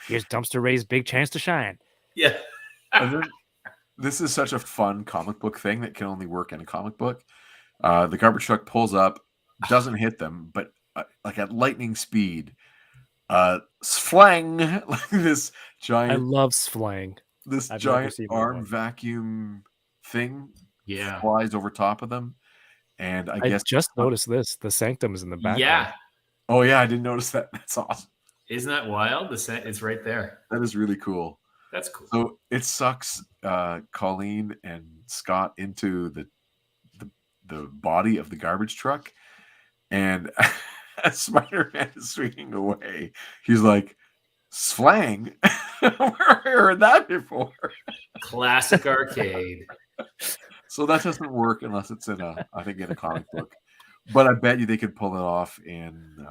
Here's Dumpster Ray's big chance to shine. Yeah. And then, this is such a fun comic book thing that can only work in a comic book. The garbage truck pulls up, doesn't hit them, but like at lightning speed, Sflang, like this I giant, love slang. this I've never giant seen that arm one. vacuum thing Yeah. flies over top of them, and I I guess just noticed this. The sanctum is in the background. Yeah. oh yeah, I didn't notice that. That's awesome. Isn't that wild? It's right there. That is really cool. That's cool. So it sucks Colleen and Scott into the body of the garbage truck, and as Spider-Man is swinging away, he's like, "Slang, where have I heard that before?" Classic arcade. So that doesn't work unless it's in a comic book. But I bet you they could pull it off in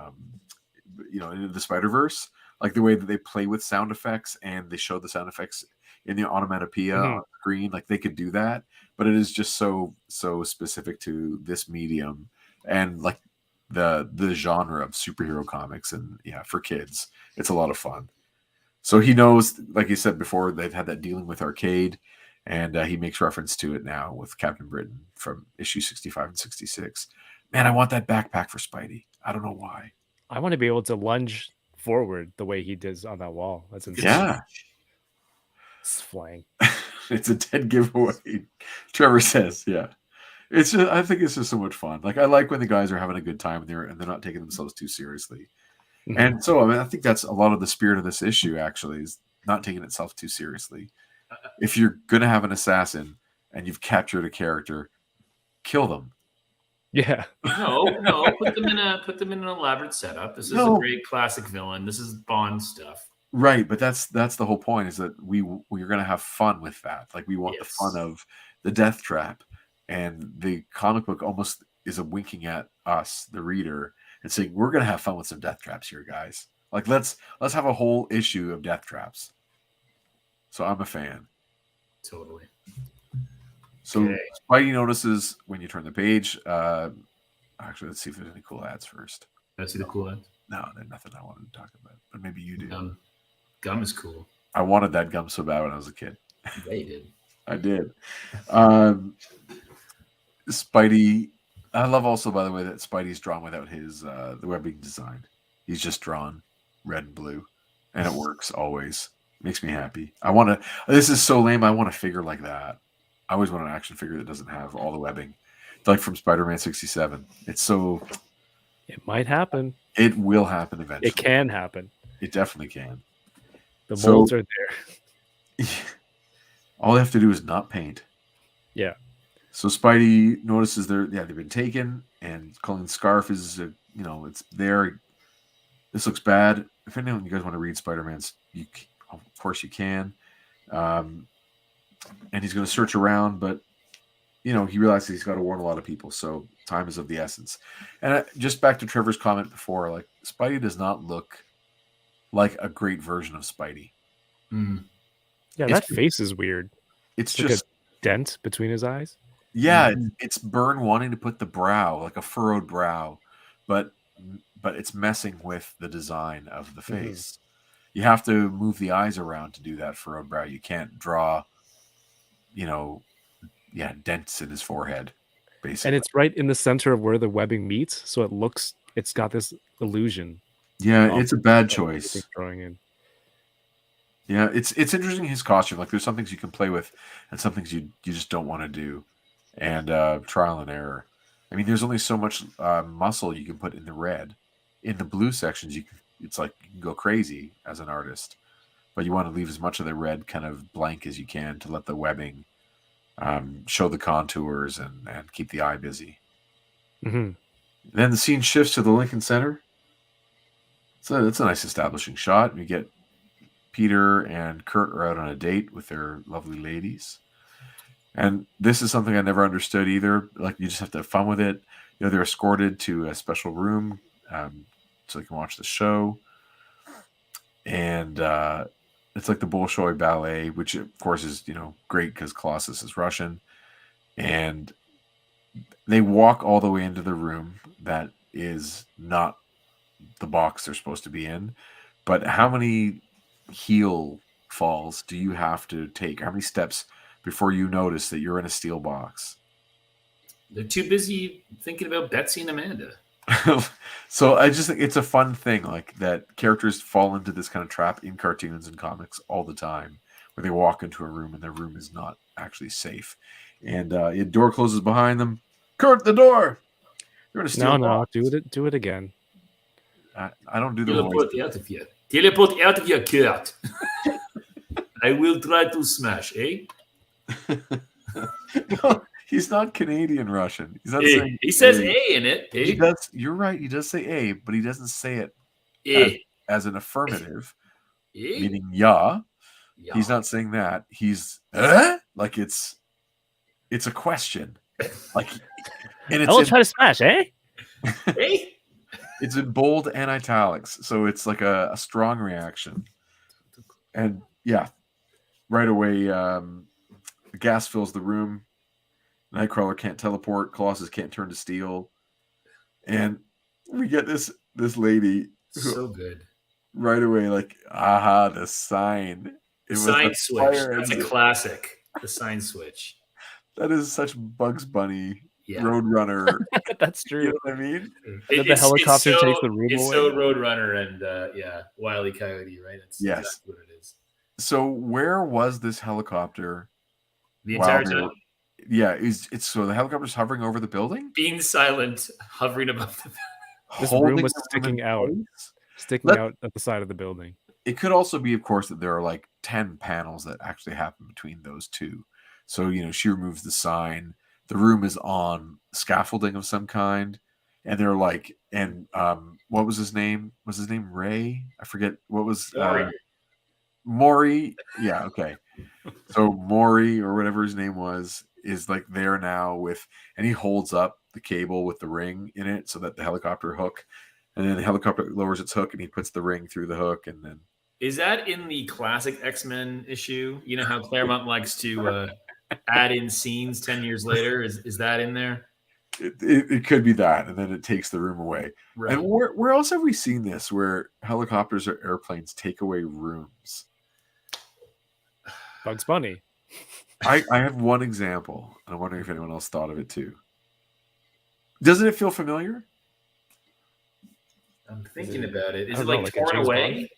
in the Spider-Verse, like the way that they play with sound effects and they show the sound effects in the onomatopoeia on screen. Like they could do that, but it is just so specific to this medium and like the genre of superhero comics, and yeah, for kids, it's a lot of fun. So he knows, like you said before, they've had that dealing with arcade, and he makes reference to it now with Captain Britain from issue 65 and 66. Man, I want that backpack for Spidey. I don't know why. I want to be able to lunge forward the way he does on that wall. That's insane. Yeah. Slang. It's a dead giveaway. Trevor says, yeah. It's just, I think it's just so much fun. Like I like when the guys are having a good time and they're not taking themselves too seriously. Mhm. And so I think that's a lot of the spirit of this issue actually, is not taking itself too seriously. If you're gonna have an assassin and you've captured a character, kill them. Yeah. No. Put them in an elaborate setup. This is a great classic villain. This is Bond stuff. Right, but that's the whole point, is that we're gonna have fun with that. Like we want the fun of the death trap, and the comic book almost is a winking at us, the reader, and saying we're gonna have fun with some death traps here, guys. Like let's have a whole issue of death traps. So I'm a fan. Totally. So Spidey notices when you turn the page. Actually, let's see if there's any cool ads first. Let's see the cool ads. No, there's nothing I wanted to talk about, but maybe you do. Gum is cool. I wanted that gum so bad when I was a kid. Yeah, you did. I did. Spidey. I love also, by the way, that Spidey's drawn without his the webbing design. He's just drawn red and blue, and it works always. Makes me happy. I want to. This is so lame. I want a figure like that. I always want an action figure that doesn't have all the webbing, like from Spider-Man 67. It's so. It might happen. It will happen eventually. It can happen. It definitely can. The molds are there. All they have to do is not paint. Yeah. So Spidey notices they've been taken, and Colin's scarf is it's there. This looks bad. If anyone you guys want to read Spider-Man's, of course you can. And he's going to search around, but he realizes he's got to warn a lot of people, so time is of the essence. And just back to Trevor's comment before, like Spidey does not look like a great version of Spidey. Yeah, that face is weird. It's like just a dent between his eyes. Yeah, it's Byrne wanting to put the brow, like a furrowed brow, but it's messing with the design of the face. You have to move the eyes around to do that furrowed brow. You can't draw, dents in his forehead, basically. And it's right in the center of where the webbing meets, so it's got this illusion. Yeah, it's a bad choice. Drawing in. Yeah, it's interesting, his costume. Like there's some things you can play with, and some things you just don't want to do, and trial and error. I mean, there's only so much muscle you can put in the red. In the blue sections, it's like you can go crazy as an artist, but you want to leave as much of the red kind of blank as you can to let the webbing show the contours and keep the eye busy. Then the scene shifts to the Lincoln Center. So it's a nice establishing shot. You get Peter and Kurt are out on a date with their lovely ladies. And this is something I never understood either. Like, you just have to have fun with it. They're escorted to a special room so they can watch the show. And it's like the Bolshoi Ballet, which, of course, is, great because Colossus is Russian. And they walk all the way into the room that is not the box they're supposed to be in. But how many heel falls do you have to take? How many steps before you notice that you're in a steel box? They're too busy thinking about Betsy and Amanda. So I just think it's a fun thing, like that characters fall into this kind of trap in cartoons and comics all the time, where they walk into a room and their room is not actually safe, and the door closes behind them. Kurt, the door. You're gonna steal. No, do it again. I don't do the Teleport voice. out of here. Teleport out of here, Kurt. I will try to smash, eh? No, he's not Canadian Russian. He's not Eh, saying he says A. A in it. He Eh? does. You're right. He does say A, but he doesn't say it Eh. as an affirmative, Eh? meaning yeah. Yeah. He's not saying that. He's like it's a question, like, and I will it's try to smash, eh? Eh? it's in bold and italics, so it's like a strong reaction. And yeah, right away, the gas fills the room. Nightcrawler can't teleport. Colossus can't turn to steel, and we get this lady who, So good. right away, like, aha, the sign. The It was sign a switch. fire That's a engine. classic. The sign switch. That is such Bugs Bunny, Yeah. Roadrunner. That's You true. know what I mean? Then the helicopter takes the room It's away. so Roadrunner and Wile E. Coyote, right? That's Yes. exactly what it is. So where was this helicopter? The while entire they time, were- Yeah, it's so the helicopter's hovering over the building, being silent, hovering above the. This holding room was the sticking in out. place. Sticking Let- out at the side of the building. It could also be, of course, that there are like 10 panels that actually happen between those two. So, she removes the sign. The room is on scaffolding of some kind. And they're like, and what was his name? Was his name Ray? I forget. What was Maury? Yeah, okay. So Maury, or whatever his name was, is like there now and he holds up the cable with the ring in it so that the helicopter hook, and then the helicopter lowers its hook and he puts the ring through the hook, and then Is that in the classic X-Men issue? You know how Claremont likes to add in scenes 10 years later? Is that in there? it could be that, and then it takes the room away. Right. And where else have we seen this, where helicopters or airplanes take away rooms? Bugs Bunny. I have one example, and I'm wondering if anyone else thought of it too. Doesn't it feel familiar? I'm thinking about it. Is I it don't know, like like a torn James away? Bond?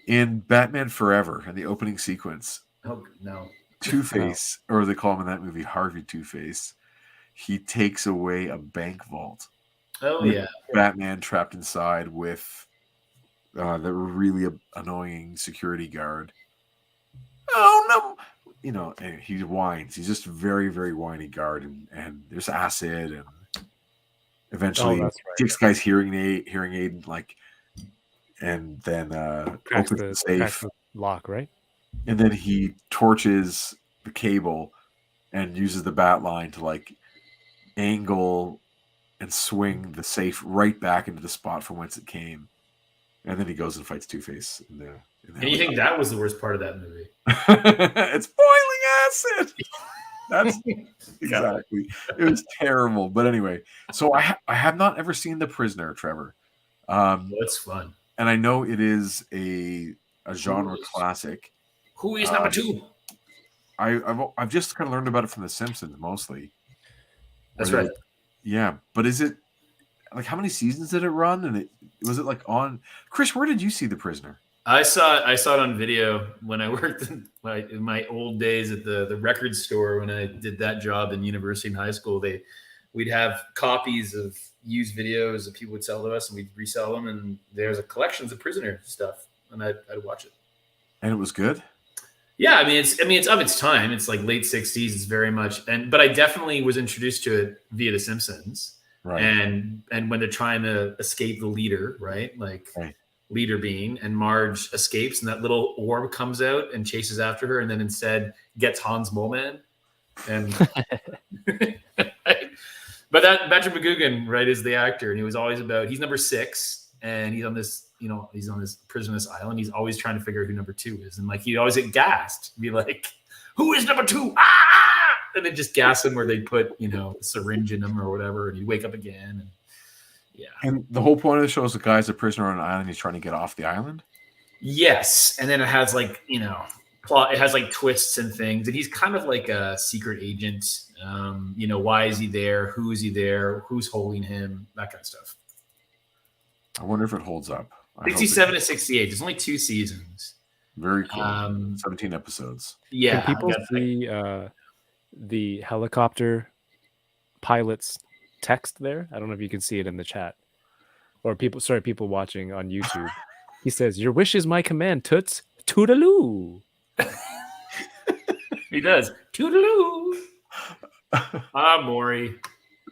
In Batman Forever, in the opening sequence, Oh, no. Two-Face, or they call him in that movie Harvey Two-Face, he takes away a bank vault. Oh, With yeah. Batman trapped inside with the really annoying security guard. Oh no! And he whines. He's just a very, very whiny guard, and there's acid, and eventually that's right, takes the guy's hearing aid, like, and then Cracks opens the cracks safe, the lock, right? and then he torches the cable and uses the bat line to like angle and swing the safe right back into the spot from whence it came, and then he goes and fights Two-Face in the And you think that was the worst part of that movie? It's boiling acid. That's exactly. It was terrible. But anyway, so I have not ever seen The Prisoner, Trevor. That's fun. And I know it is a genre classic. Who is number two? I've just kind of learned about it from The Simpsons mostly. That's right. Yeah, but is it like, how many seasons did it run? And was it like on Chris? Where did you see The Prisoner? I saw it on video when I worked in my old days at the record store. When I did that job in university and high school, we'd have copies of used videos that people would sell to us, and we'd resell them. And there's a collections of Prisoner stuff, and I'd watch it. And it was good. Yeah, I mean it's of its time. It's like late '60s. It's very much, but I definitely was introduced to it via The Simpsons. Right. And when they're trying to escape the leader, right? Like. Right. Leader being, and Marge escapes, and that little orb comes out and chases after her, and then instead gets Hans Moleman. And but that Patrick McGugan, right, is the actor, and he was always he's number 6, and he's on this prison, this island. He's always trying to figure out who number 2 is, and like he'd always get gassed, be like, "Who is number 2?" Ah! And then just gas him where they put a syringe in him or whatever, and he'd wake up again. And yeah. And the whole point of the show is the guy's a prisoner on an island. He's trying to get off the island. Yes. And then it has like, plot. It has like twists and things, and he's kind of like a secret agent. You know, why is he there? Who is he there? Who's holding him? That kind of stuff. I wonder if it holds up. 67 to 68. There's only 2 seasons. Very cool. 17 episodes. Yeah. Can people see the helicopter pilot's text there? I don't know if you can see it in the chat. Or people watching on YouTube. He says, "Your wish is my command, toots. Toodaloo." He does. Toodaloo. Maury.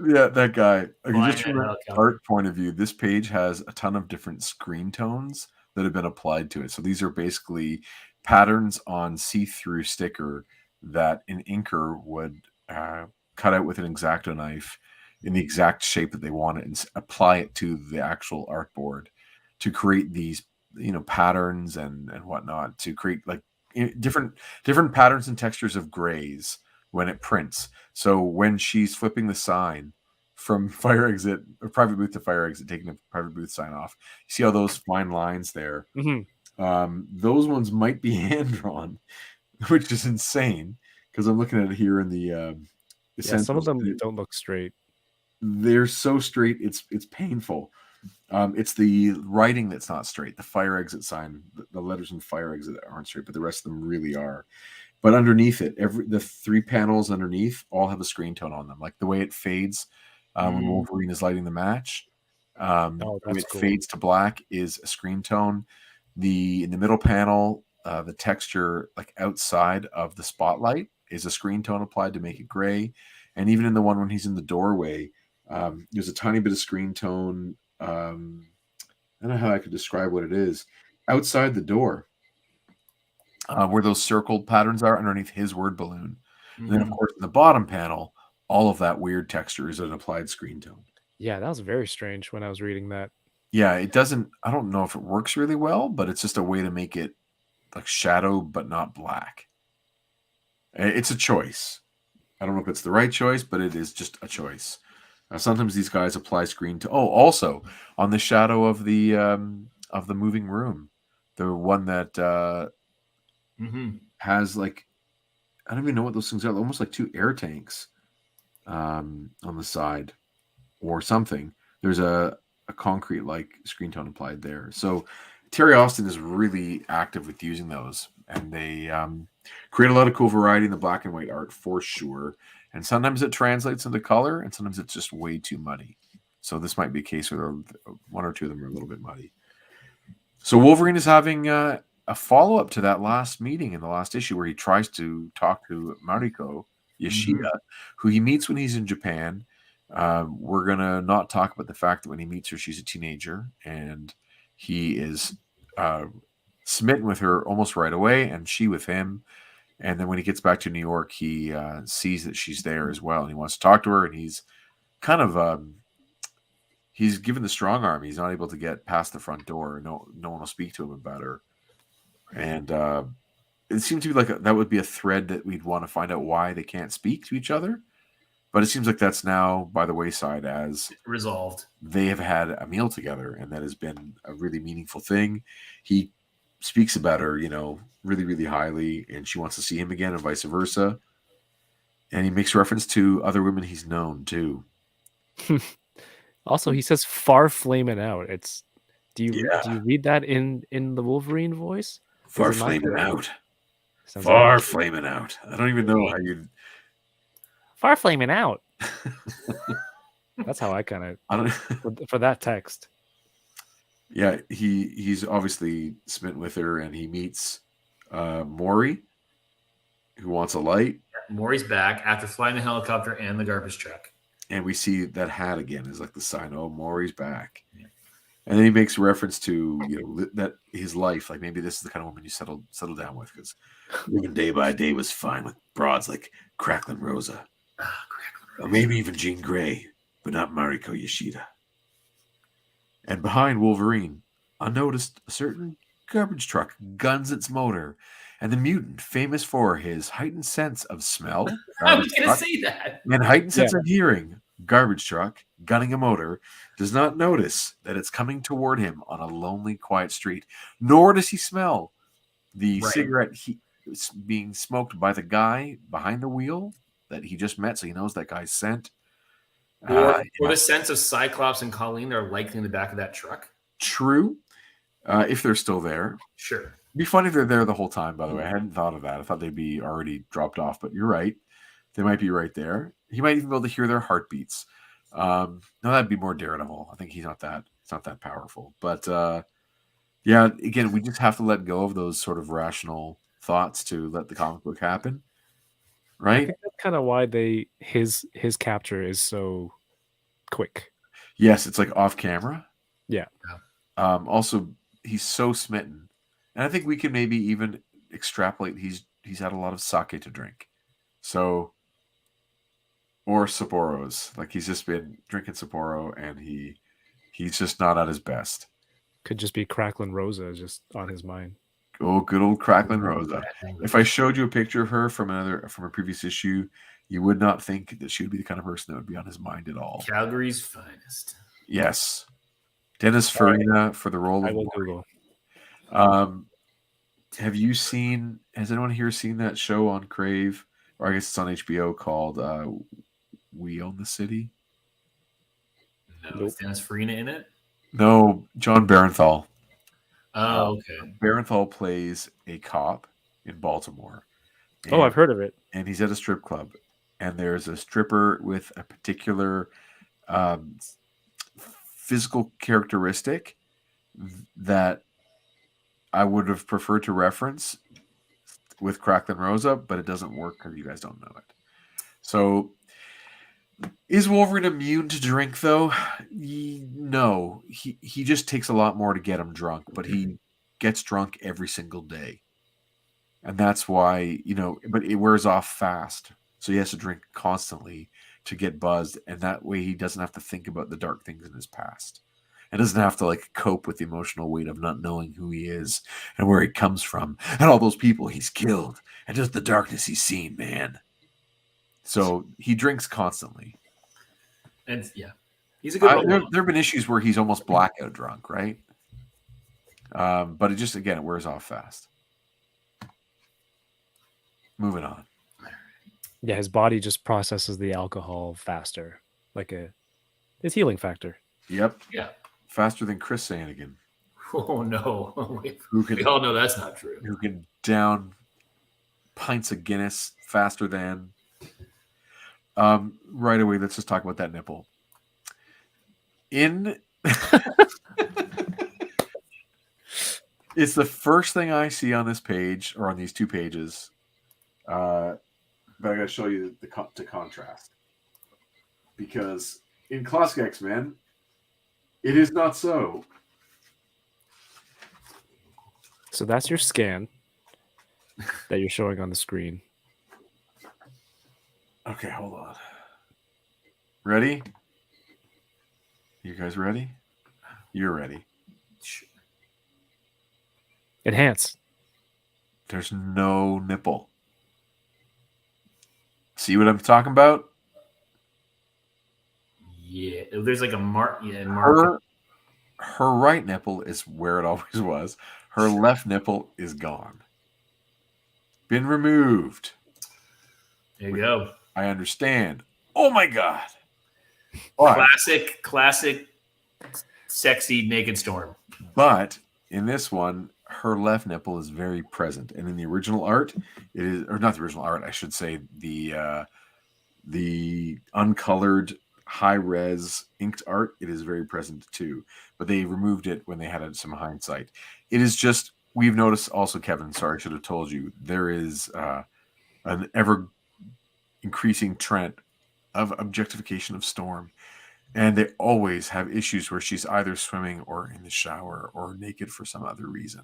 Yeah, that guy. Okay, just from Flying an helicopter. art point of view, this page has a ton of different screen tones that have been applied to it. So these are basically patterns on see-through sticker that an inker would cut out with an X-Acto knife in the exact shape that they want it and apply it to the actual artboard to create these, you know, patterns and whatnot, to create like different patterns and textures of grays when it prints. So when she's flipping the sign from fire exit or private booth to fire exit, taking the private booth sign off, you see all those fine lines there. Those ones might be hand drawn, which is insane because I'm looking at it here in the some of them don't look straight. They're so straight, it's painful. It's the writing that's not straight. The fire exit sign, the letters in fire exit aren't straight, but the rest of them really are. But underneath it, the 3 panels underneath all have a screen tone on them, like the way it fades when Wolverine is lighting the match. The way it fades to black is a screen tone. In the middle panel, the texture like outside of the spotlight is a screen tone applied to make it gray. And even in the one when he's in the doorway, there's a tiny bit of screen tone. I don't know how I could describe what it is. Outside the door, where those circled patterns are underneath his word balloon. And then, of course, in the bottom panel, all of that weird texture is an applied screen tone. Yeah, that was very strange when I was reading that. Yeah, it doesn't, I don't know if it works really well, but it's just a way to make it like shadow, but not black. It's a choice. I don't know if it's the right choice, but it is just a choice. Sometimes these guys apply screen to. Oh, also on the shadow of the moving room, the one that has like, I don't even know what those things are. Almost like 2 air tanks on the side or something. There's a concrete like screen tone applied there. So Terry Austin is really active with using those, and they create a lot of cool variety in the black and white art for sure. And sometimes it translates into color, and sometimes it's just way too muddy. So this might be a case where 1 or 2 of them are a little bit muddy. So Wolverine is having a follow-up to that last meeting in the last issue where he tries to talk to Mariko Yoshida, who he meets when he's in Japan. We're going to not talk about the fact that when he meets her, she's a teenager, and he is smitten with her almost right away, and she with him. And then when he gets back to New York, he sees that she's there as well, and he wants to talk to her, and he's kind of he's given the strong arm. He's not able to get past the front door. No one will speak to him about her. And it seems to be like that would be a thread that we'd want to find out why they can't speak to each other. But it seems like that's now by the wayside as resolved. They have had a meal together, and that has been a really meaningful thing. He speaks about her, you know, really, really highly, and she wants to see him again and vice versa. And he makes reference to other women he's known too. Also, he says "far flaming out." Do you read that in the Wolverine voice? Far flaming out. Far flaming out. I don't even know how you. Far flaming out. That's how I kind of for that text. Yeah, he's obviously smitten with her, and he meets Maury, who wants a light. Maury's back after flying the helicopter and the garbage truck. And we see that hat again is like the sign, oh, Maury's back. Yeah. And then he makes reference to, you know, that his life, like maybe this is the kind of woman you settle down with, because living day by day was fine with broads like Cracklin' Rosa. Or maybe even Jean Grey, but not Mariko Yoshida. And behind Wolverine, unnoticed, a certain garbage truck guns its motor, and the mutant, famous for his heightened sense of smell, I was going to say that, and heightened sense of hearing, garbage truck gunning a motor, does not notice that it's coming toward him on a lonely, quiet street, nor does he smell the cigarette being smoked by the guy behind the wheel that he just met, so he knows that guy's scent. Or the sense of Cyclops and Colleen are likely in the back of that truck. True. If they're still there. Sure. It'd be funny if they're there the whole time, by the way. I hadn't thought of that. I thought they'd be already dropped off, but you're right. They might be right there. He might even be able to hear their heartbeats. No, that'd be more Daredevil. I think he's not that powerful. But yeah, again, we just have to let go of those sort of rational thoughts to let the comic book happen. I Right? think that's kind of why his capture is so quick. Yes, it's like off camera. Yeah. Also, he's so smitten. And I think we can maybe even extrapolate he's had a lot of sake to drink. So, or Sapporos. Like he's just been drinking Sapporo and he's just not at his best. Could just be Cracklin' Rosa just on his mind. Oh, good old Cracklin' Rosa. If I showed you a picture of her from a previous issue, you would not think that she would be the kind of person that would be on his mind at all. Calgary's finest. Yes. Dennis Farina for the role I of will Morty. Google. Has anyone here seen that show on Crave, or I guess it's on HBO, called We Own the City? No, Nope. is Dennis Farina in it? No, John Barenthal. Oh, okay. Barenthal plays a cop in Baltimore. Oh, I've heard of it. And he's at a strip club. And there's a stripper with a particular physical characteristic that I would have preferred to reference with Cracklin' Rosa, but it doesn't work because you guys don't know it. So, is Wolverine immune to drink, though? No. He just takes a lot more to get him drunk, but he gets drunk every single day. And that's why, but it wears off fast. So he has to drink constantly to get buzzed. And that way he doesn't have to think about the dark things in his past. And doesn't have to cope with the emotional weight of not knowing who he is and where he comes from and all those people he's killed and just the darkness he's seen, man. So he drinks constantly. And yeah, he's a good there have been issues where he's almost blackout drunk, right? But it just, again, it wears off fast. Moving on. Yeah, his body just processes the alcohol faster, his healing factor. Yep. Yeah. Faster than Chris Sanagan. Oh no! We all know that's not true. Who can down pints of Guinness faster than. Right away, let's just talk about that nipple. It's the first thing I see on this page, or on these two pages. But I got to show you to contrast. Because in classic X-Men, it is not so. So that's your scan that you're showing on the screen. Okay, hold on. Ready? You guys ready? You're ready. Enhance. There's no nipple. See what I'm talking about? Yeah, there's a mark. Yeah, her right nipple is where it always was. Her left nipple is gone. Been removed. There you go. I understand. Oh my god. Classic sexy naked Storm. But in this one, her left nipple is very present. And in the original art, it is, or not the original art, I should say, the uncolored high-res inked art, it is very present too. But they removed it when they had some hindsight. It is just, we've noticed also, Kevin, sorry, I should have told you, there is an ever increasing trend of objectification of Storm. And they always have issues where she's either swimming or in the shower or naked for some other reason.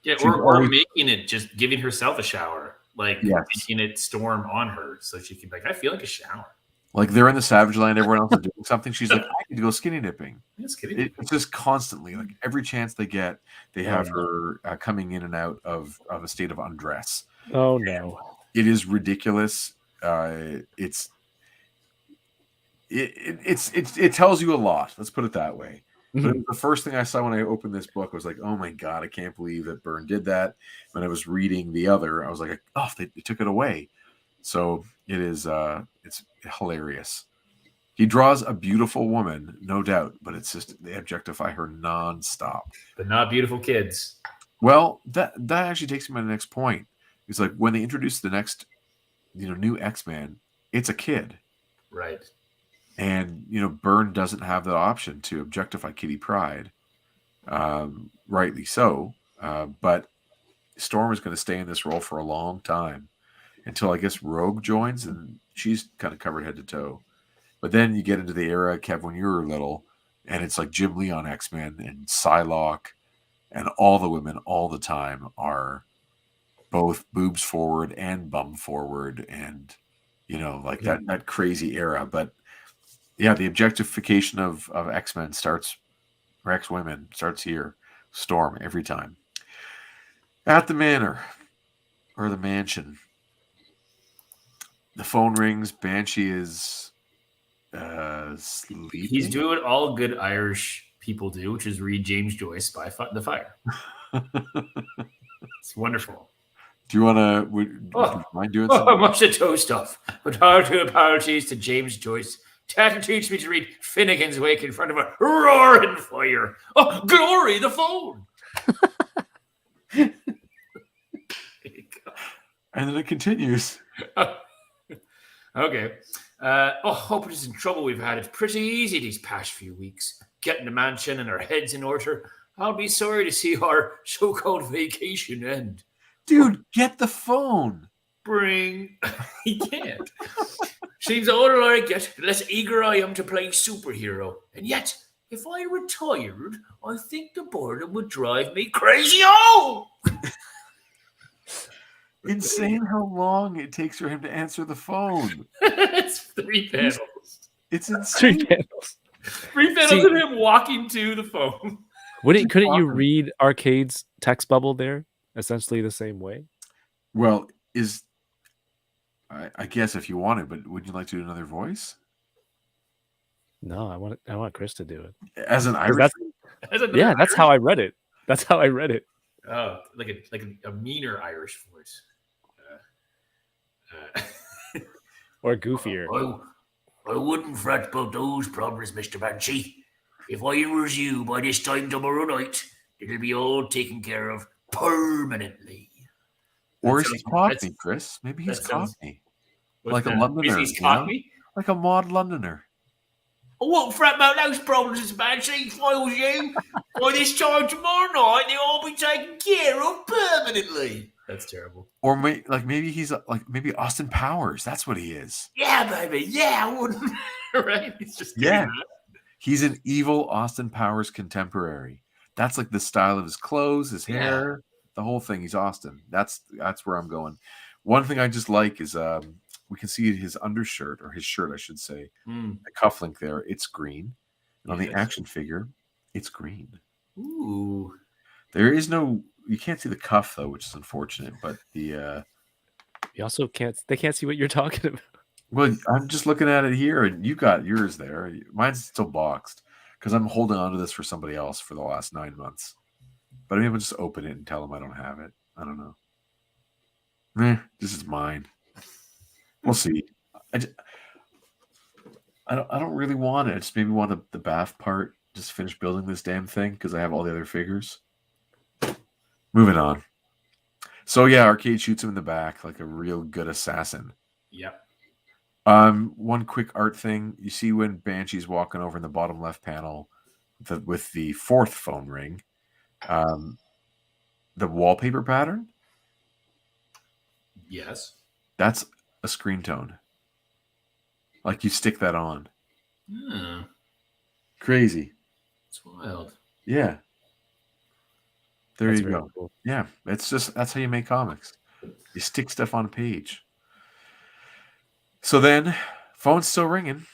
Yeah, or making it, just giving herself a shower. Making it Storm on her so she can be like, I feel like a shower. Like they're in the Savage Land, everyone else is doing something. She's like, I need to go skinny dipping. It's just constantly, every chance they get, they have her coming in and out of a state of undress. Oh no. It is ridiculous. It tells you a lot. Let's put it that way. But it was the first thing I saw when I opened this book. I was like, oh my God, I can't believe that Byrne did that. When I was reading the other, I was like, oh, they took it away. So it is, it's hilarious. He draws a beautiful woman, no doubt, but it's just they objectify her nonstop. But not beautiful kids. Well, that actually takes me to the next point. It's like when they introduce the next, new X-Man, it's a kid. Right. And, Byrne doesn't have the option to objectify Kitty Pryde. Rightly so. But Storm is going to stay in this role for a long time until, I guess, Rogue joins, and she's kind of covered head to toe. But then you get into the era, Kev, when you were little, and it's like Jim Lee on X-Men and Psylocke, and all the women all the time are both boobs forward and bum forward, and that crazy era. But yeah, the objectification of X-Men starts, or X-Women starts here. Storm every time. At the manor, or the mansion, the phone rings. Banshee is sleeping. He's doing what all good Irish people do, which is read James Joyce by the fire. It's wonderful. Do you want to? Would you mind doing Oh, something? much the toe stuff. But hearty apologies to James Joyce. Tatter teach me to read Finnegan's Wake in front of a roaring fire. Oh, glory, the phone. And then it continues. Okay. Hope it isn't trouble we've had. It's pretty easy these past few weeks. Getting the mansion and our heads in order. I'll be sorry to see our so-called vacation end. Dude, get the phone. Bring. He can't. Seems the older I get, the less eager I am to play superhero. And yet, if I retired, I think the boredom would drive me crazy. Oh! Insane how long it takes for him to answer the phone. It's 3 panels. It's insane. 3 panels. 3 panels of him walking to the phone. Couldn't you read Arcade's text bubble there? Essentially the same way. Well, I guess if you wanted, but would you like to do another voice? No, I want Chris to do it. As an Irish? That's how I read it. That's how I read it. Oh, like a meaner Irish voice. Or goofier. I wouldn't fret about those problems, Mr. Banshee. If I was you by this time tomorrow night, it'll be all taken care of permanently. Or is he Cockney, Chris? Maybe he's Cockney. Like a Londoner. He's Cockney? Like a mod Londoner. I won't fret about those problems, Mr. Banshee. If I was you, by this time tomorrow night, they'll all be taken care of permanently. That's terrible. Or maybe he's maybe Austin Powers. That's what he is. Yeah, baby. Yeah, I wouldn't. Right? He's just He's an evil Austin Powers contemporary. That's like the style of his clothes, his hair, the whole thing. He's Austin. That's where I'm going. One thing I just like is we can see his undershirt, or his shirt, I should say. The cufflink there, it's green. And on the action figure, it's green. Ooh. There is no, you can't see the cuff though, which is unfortunate. But the you also they can't see what you're talking about. Well, I'm just looking at it here, and you got yours there. Mine's still boxed because I'm holding on to this for somebody else for the last 9 months. But maybe I'll just open it and tell them I don't have it. I don't know. This is mine. We'll see. I don't really want it. I just maybe want the bath part. Just finish building this damn thing because I have all the other figures. Moving on. So yeah, Arcade shoots him in the back like a real good assassin. Yep. One quick art thing. You see when Banshee's walking over in the bottom left panel with the 4th phone ring, the wallpaper pattern? Yes. That's a screen tone. Like you stick that on. Crazy. It's wild. Yeah. That's you go. Cool. Yeah. That's how you make comics. You stick stuff on a page. So then, phone's still ringing.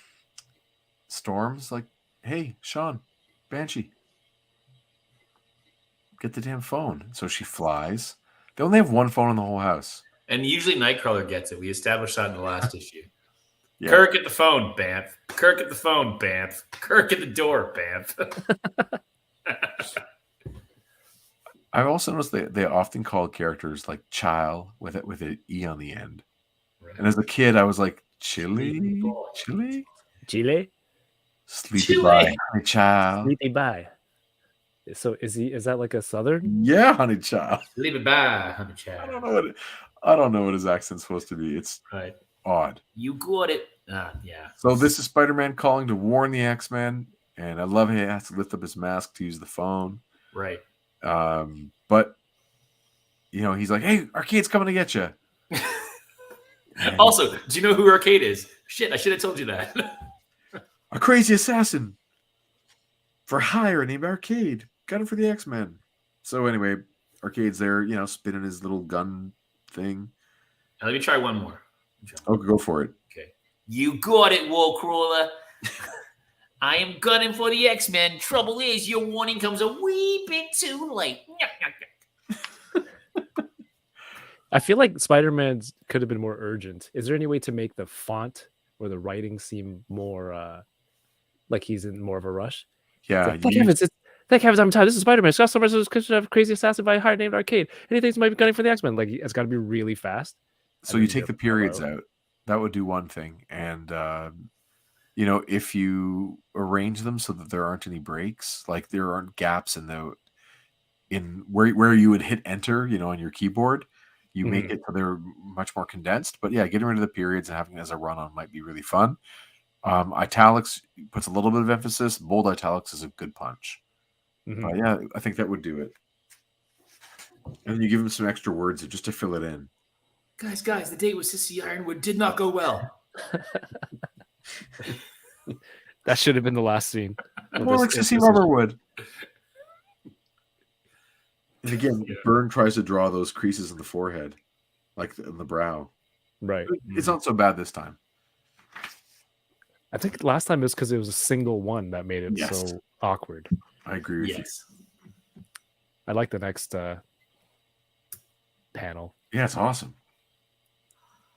Storm's like, hey, Sean, Banshee, get the damn phone. So she flies. They only have one phone in the whole house. And usually Nightcrawler gets it. We established that in the last issue. Yeah. Kirk at the phone, Bamf. Kirk at the phone, Bamf. Kirk at the door, Bamf. I've also noticed they often call characters like Chile with an E on the end. Right. And as a kid, I was like, Sleepy Chile? boy. Chile? Chile, Sleepy Chile. bye, honey child. sleepy bye. So is that like a southern? Yeah, honey child. Leave it by, honey child. I don't know what his accent's supposed to be. It's Right. odd. You got it. Yeah. So this is Spider-Man calling to warn the X-Men, and I love he has to lift up his mask to use the phone. Right. But you know, he's like, "Hey, Arcade's coming to get you." Also, do you know who Arcade is? Shit, I should have told you that. A crazy assassin for hire named Arcade. Got him for the X-Men. So anyway, Arcade's there, you know, spinning his little gun thing. Now, let me try one more. Oh, go for it. Okay. You got it, Wallcrawler. I am gunning for the X-Men. Trouble is, your warning comes a wee bit too late. I feel like Spider-Man's could have been more urgent. Is there any way to make the font or the writing seem more like he's in more of a rush? Yeah, Like, thank heavens, I'm tired. This is Spider-Man. Scott Summers could have a crazy assassin by a hire named Arcade. Anything might be gunning for the X-Men. Like, it's got to be really fast. so you take the periods out. That would do one thing, and you know, if you arrange them so that there aren't any breaks, like there aren't gaps in where you would hit enter, you know, on your keyboard, you make it so they're much more condensed. But yeah, getting rid of the periods and having it as a run-on might be really fun. Italics puts a little bit of emphasis. Bold italics is a good punch. Yeah, I think that would do it. And then you give them some extra words just to fill it in. Guys, the date with Sissy Ironwood did not go well. That should have been the last scene. More like Sissy Rubberwood. And again, Byrne tries to draw those creases in the forehead, like in the brow. Right. It's not so bad this time. I think last time it was because it was a single one that made it so awkward. I agree with you. I like the next panel. Yeah, it's awesome.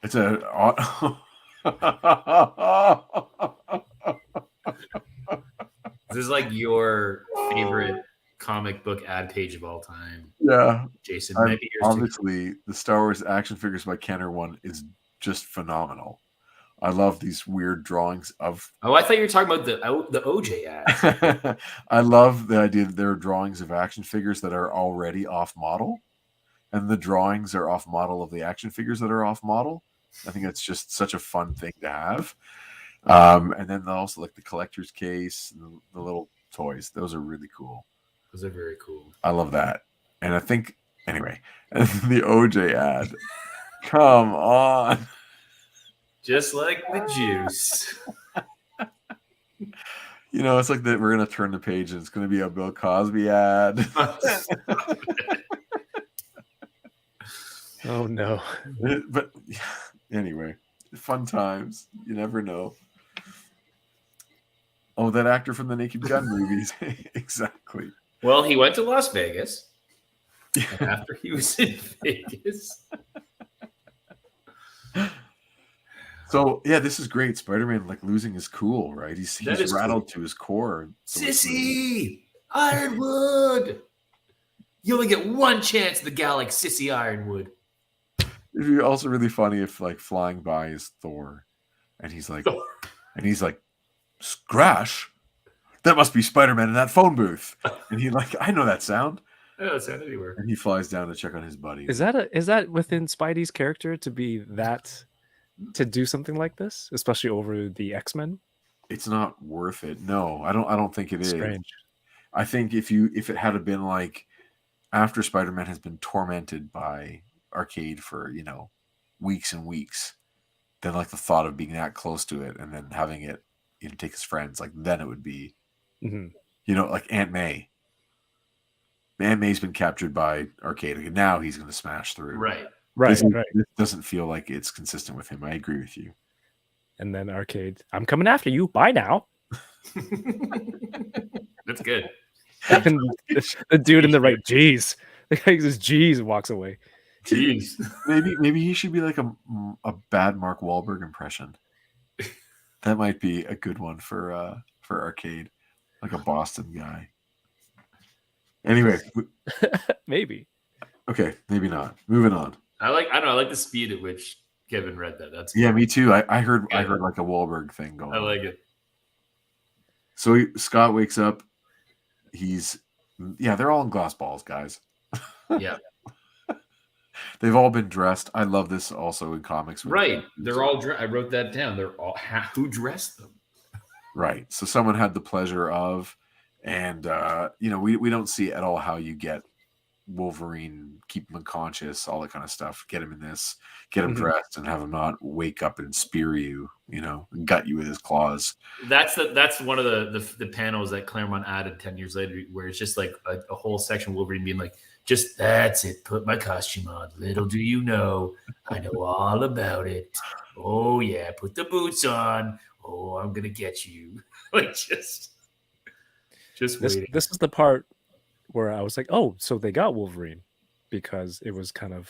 It's a. This is like your favorite comic book ad page of all time. Yeah, Jason. Maybe obviously, the Star Wars action figures by Kenner one is just phenomenal. I love these weird drawings of. Oh, I thought you were talking about the OJ ad. I love the idea that there are drawings of action figures that are already off model, and the drawings are off model of the action figures that are off model. I think it's just such a fun thing to have. And then also like the collector's case, and the little toys. Those are really cool. Those are very cool. I love that. And I think anyway, and the OJ ad. Come on. Just like the juice. You know, it's like that we're going to turn the page and it's going to be a Bill Cosby ad. Oh, no. But anyway, fun times. You never know. Oh, that actor from the Naked Gun movies. Exactly. Well, he went to Las Vegas. And after he was in Vegas. So yeah, this is great. Spider-Man like losing his cool, right? He's rattled to his core. Sissy Ironwood. You only get one chance at the gal like Sissy Ironwood. It'd be also really funny if like flying by is Thor, and he's like, Scrash. That must be Spider-Man in that phone booth. And he like, I know that sound. I know that sound anywhere. And he flies down to check on his buddy. Is that within Spidey's character to be that? To do something like this, especially over the X-Men? It's not worth it. No, I don't think it is. Strange. I think if it had been like after Spider-Man has been tormented by Arcade for, you know, weeks and weeks, then like the thought of being that close to it and then having it, you know, take his friends, like then it would be, you know, like Aunt May. Aunt May's been captured by Arcade. And now he's going to smash through. Right. This doesn't feel like it's consistent with him. I agree with you. And then Arcade, I'm coming after you. Bye now. That's good. And the dude in the right, jeez. The guy says jeez and walks away. Jeez. Maybe he should be like a bad Mark Wahlberg impression. That might be a good one for arcade, like a Boston guy. Anyway, Maybe. okay, maybe not. Moving on. I don't know. I like the speed at which Kevin read that. That's Yeah, cool. me too. I heard Yeah. like a Wahlberg thing going I on. like it. So Scott wakes up. They're all in glass balls, guys. Yeah. They've all been dressed. I love this also in comics. Right. They're all I wrote that down. They're all who dressed them? Right. So someone had the pleasure of, and we don't see at all how you get Wolverine, keep him unconscious, all that kind of stuff. Get him in this, get him dressed, and have him not wake up and spear you, and gut you with his claws. That's one of the panels that Claremont added 10 years later, where it's just like a whole section of Wolverine being like, just that's it, put my costume on. Little do you know, I know all about it. Oh yeah, put the boots on. Oh, I'm gonna get you. Like just waiting. This is the part where I was like, oh, so they got Wolverine, because it was kind of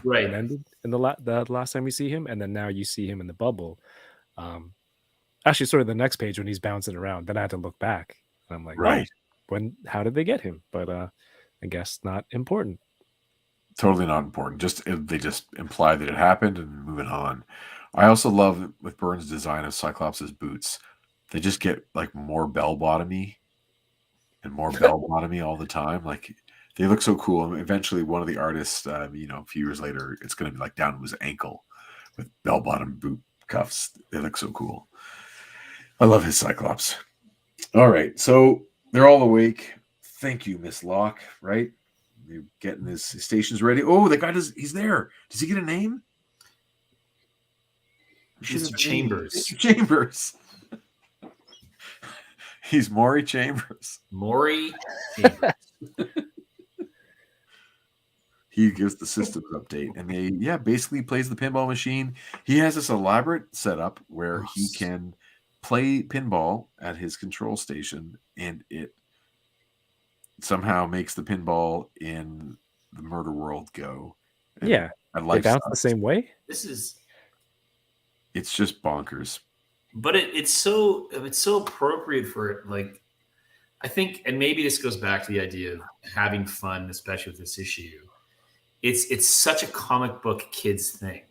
right ended in the last time we see him, and then now you see him in the bubble. Actually, sort of the next page when he's bouncing around. Then I had to look back, and I'm like, right, how did they get him? But I guess not important. Totally not important. They just imply that it happened and moving on. I also love with Byrne's design of Cyclops' boots. They just get like more bell-bottomy and more bell-bottomy all the time. Like they look so cool. And eventually one of the artists, a few years later, it's going to be like down to his ankle with bell-bottom boot cuffs. They look so cool. I love his Cyclops. All right. So they're all awake. Thank you, Miss Locke. Right? They're getting his stations ready. Oh, the guy he's there. Does he get a name? Mr. Chambers. Mr. Chambers. He's Maury Chambers. Maury Chambers. He gives the systems update, and they basically plays the pinball machine. He has this elaborate setup where he can play pinball at his control station, and it somehow makes the pinball in the murder world go. And they bounce the same way. It's just bonkers. But it's so appropriate for it. Like, I think, and maybe this goes back to the idea of having fun, especially with this issue. It's such a comic book kids thing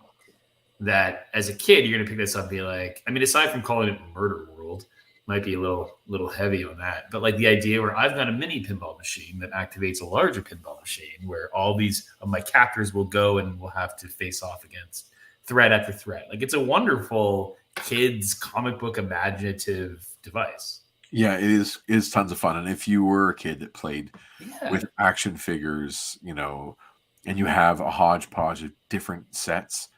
that as a kid, you're going to pick this up and be like, I mean, aside from calling it Murder World, might be a little heavy on that. But like the idea where I've got a mini pinball machine that activates a larger pinball machine where all these of my captors will go and will have to face off against threat after threat. Like it's a wonderful kids comic book imaginative device. Yeah, it is tons of fun. And if you were a kid that played with action figures, and you have a hodgepodge of different sets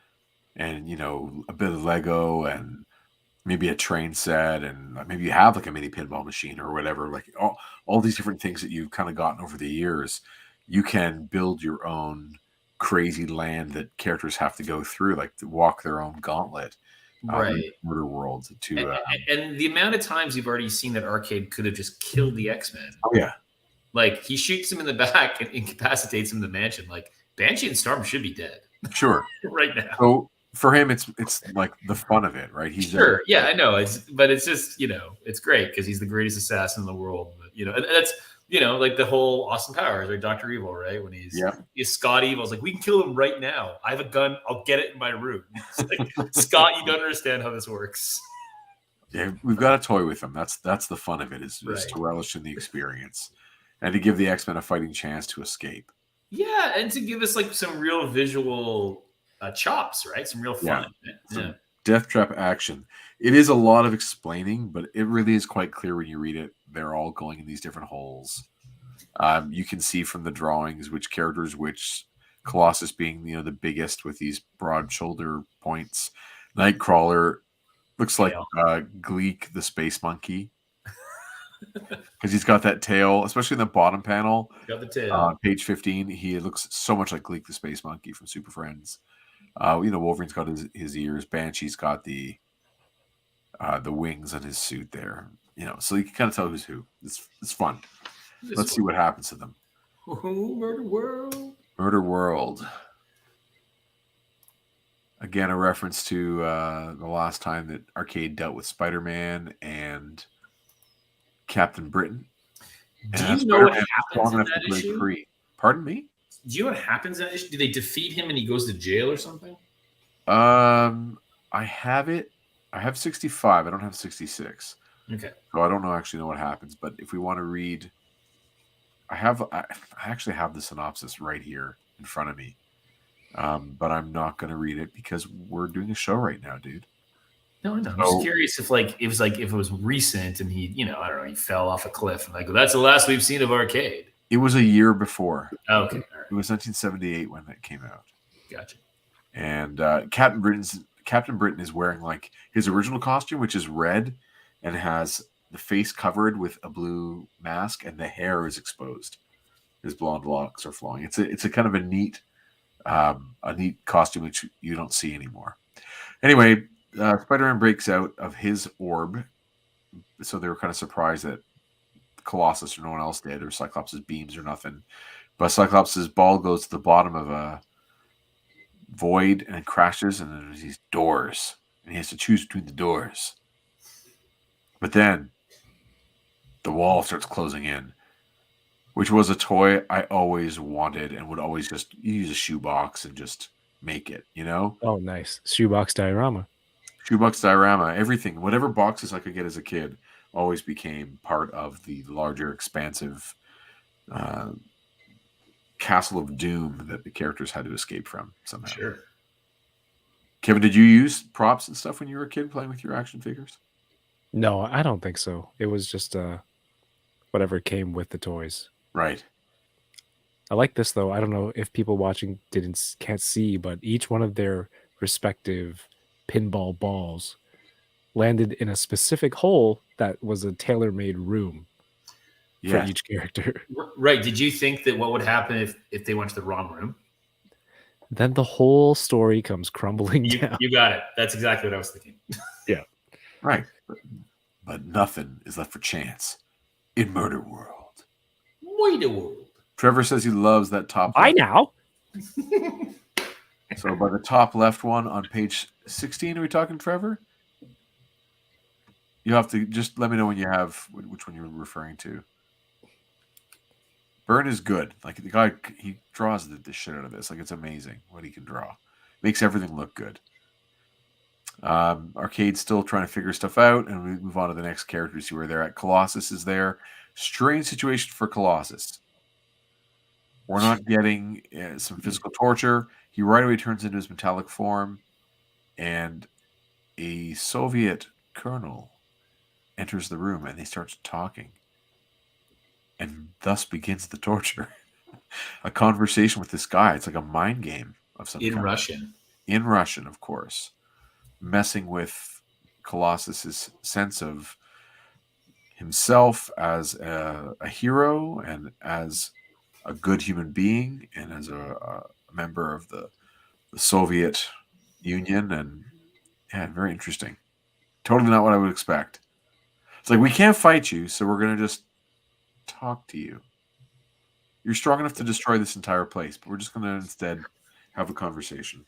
and, a bit of Lego and maybe a train set and maybe you have like a mini pinball machine or whatever, like all these different things that you've kind of gotten over the years, you can build your own crazy land that characters have to go through, like to walk their own gauntlet. Right. Murder World and the amount of times you've already seen that Arcade could have just killed the X-Men. Oh yeah. Like he shoots him in the back and incapacitates him in the mansion. Like Banshee and Storm should be dead. Sure. Right now. So for him, it's like the fun of it, right? He's sure. Yeah, I know. It's just, it's great because he's the greatest assassin in the world. But, and that's, like the whole Austin Powers or Dr. Evil, right? When he's Scott Evil's like, we can kill him right now. I have a gun. I'll get it in my room. It's like, Scott, you don't understand how this works. Yeah, we've got a toy with him. That's the fun of it is to relish in the experience and to give the X-Men a fighting chance to escape. Yeah, and to give us like some real visual chops, right? Some real fun. Yeah. Death trap action. It is a lot of explaining, but it really is quite clear when you read it. They're all going in these different holes. You can see from the drawings which characters, which Colossus being the biggest with these broad shoulder points. Nightcrawler looks like Gleek the space monkey because he's got that tail, especially in the bottom panel. Got the tail. Page 15. He looks so much like Gleek the space monkey from Super Friends. Wolverine's got his ears. Banshee's got the wings on his suit there. So you can kind of tell who's who. It's fun. Let's see what happens to them. Murder World. Murder World. Again, a reference to the last time that Arcade dealt with Spider-Man and Captain Britain. Do And you know what Spider-Man was happens strong in enough that to break issue? free. Pardon me? Do you know what happens in that issue? Do they defeat him and he goes to jail or something? I have it. I have 65. I don't have 66. Okay. So I don't actually know what happens. But if we want to read, I actually have the synopsis right here in front of me. But I'm not going to read it because we're doing a show right now, dude. No, I know. I'm just curious if it was recent and he, I don't know, he fell off a cliff and well, that's the last we've seen of Arcade. It was a year before. Oh, okay. All right. It was 1978 when that came out. Gotcha. And Captain Britain is wearing like his original costume, which is red and has the face covered with a blue mask and the hair is exposed. His blonde locks are flowing. It's a kind of a neat costume which you don't see anymore. Anyway, Spider-Man breaks out of his orb, so they were kind of surprised that Colossus or no one else did, or Cyclops' beams or nothing. But Cyclops' ball goes to the bottom of a void and it crashes, and there's these doors, and he has to choose between the doors. But then the wall starts closing in, which was a toy I always wanted and would always just use a shoebox and just make it, Oh, nice. Shoebox diorama. Shoebox diorama, everything, whatever boxes I could get as a kid always became part of the larger, expansive castle of doom that the characters had to escape from somehow. Sure. Kevin, did you use props and stuff when you were a kid playing with your action figures? No, I don't think so. It was just whatever came with the toys. Right. I like this though. I don't know if people watching can't see, but each one of their respective pinball balls landed in a specific hole that was a tailor-made room for each character. Right. Did you think that what would happen if they went to the wrong room? Then the whole story comes crumbling down. You got it. That's exactly what I was thinking. Yeah. Right. But nothing is left for chance in Murder World. Murder World. Trevor says he loves that top. Bye now. So by the top left one on page 16, are we talking, Trevor? You have to just let me know when you have which one you're referring to. Byrne is good. Like the guy, he draws the shit out of this. Like it's amazing what he can draw. Makes everything look good. Arcade's still trying to figure stuff out, and we move on to the next character to see where they're at. Colossus is there. Strange situation for Colossus. We're not getting some physical torture. He right away turns into his metallic form, and a Soviet colonel enters the room, and they start talking. And thus begins the torture. A conversation with this guy. It's like a mind game of some kind. In Russian. In Russian, of course. Messing with Colossus's sense of himself as a hero and as a good human being and as a member of the Soviet Union. And yeah, very interesting. Totally not what I would expect. It's like, we can't fight you, so we're going to just talk to you. You're strong enough to destroy this entire place, but we're just going to instead have a conversation.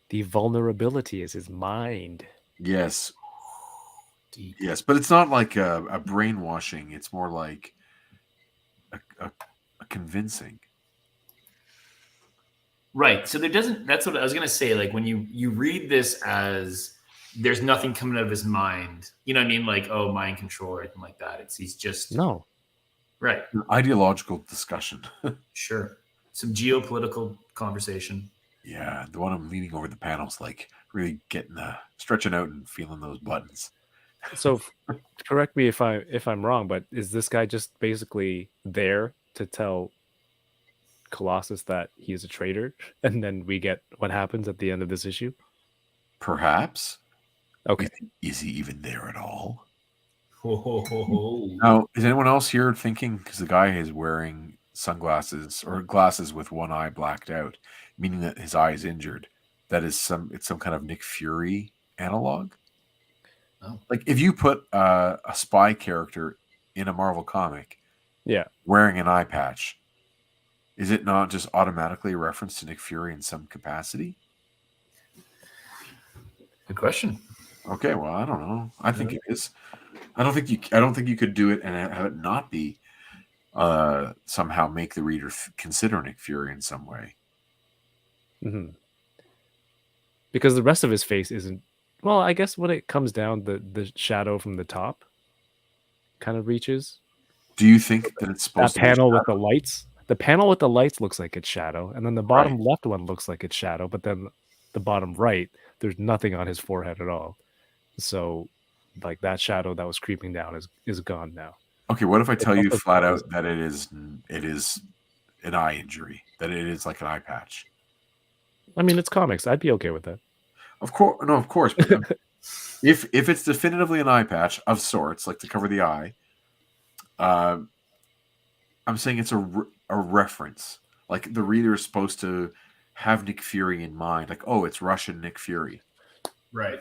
The vulnerability is his mind. Yes. Deep. Yes, but it's not like a brainwashing. It's more like a convincing. Right. So that's what I was going to say. Like when you read this as there's nothing coming out of his mind, you know what I mean? Like, oh, mind control or anything like that. He's just... No. Right. An ideological discussion. Sure. Some geopolitical conversation. Yeah, the one I'm leaning over the panels, like really getting stretching out and feeling those buttons. So, correct me if I'm wrong, but is this guy just basically there to tell Colossus that he's a traitor, and then we get what happens at the end of this issue? Perhaps. Okay. Is he even there at all? Oh. Now, is anyone else here thinking, because the guy is wearing sunglasses or glasses with one eye blacked out, meaning that his eye is injured, that is some kind of Nick Fury analog? Oh. Like if you put a spy character in a Marvel comic, yeah, wearing an eye patch, is it not just automatically a reference to Nick Fury in some capacity? Good question. Okay, well, I don't know. I think it is. I don't think you could do it and have it not be somehow make the reader consider Nick Fury in some way. Mhm. Because the rest of his face isn't. Well, I guess when it comes down, the shadow from the top kind of reaches. Do you think that it's supposed That to be panel with the lights. The panel with the lights looks like it's shadow, and then the bottom left one looks like it's shadow, but then the bottom right, there's nothing on his forehead at all. So, like that shadow that was creeping down is gone now. Okay, what if I tell you also flat out that it is an eye injury, that it is like an eye patch? I mean, it's comics. I'd be okay with that. Of course, no, of course. But if it's definitively an eye patch of sorts, like to cover the eye, I'm saying it's a reference. Like the reader is supposed to have Nick Fury in mind. Like, oh, it's Russian Nick Fury. Right.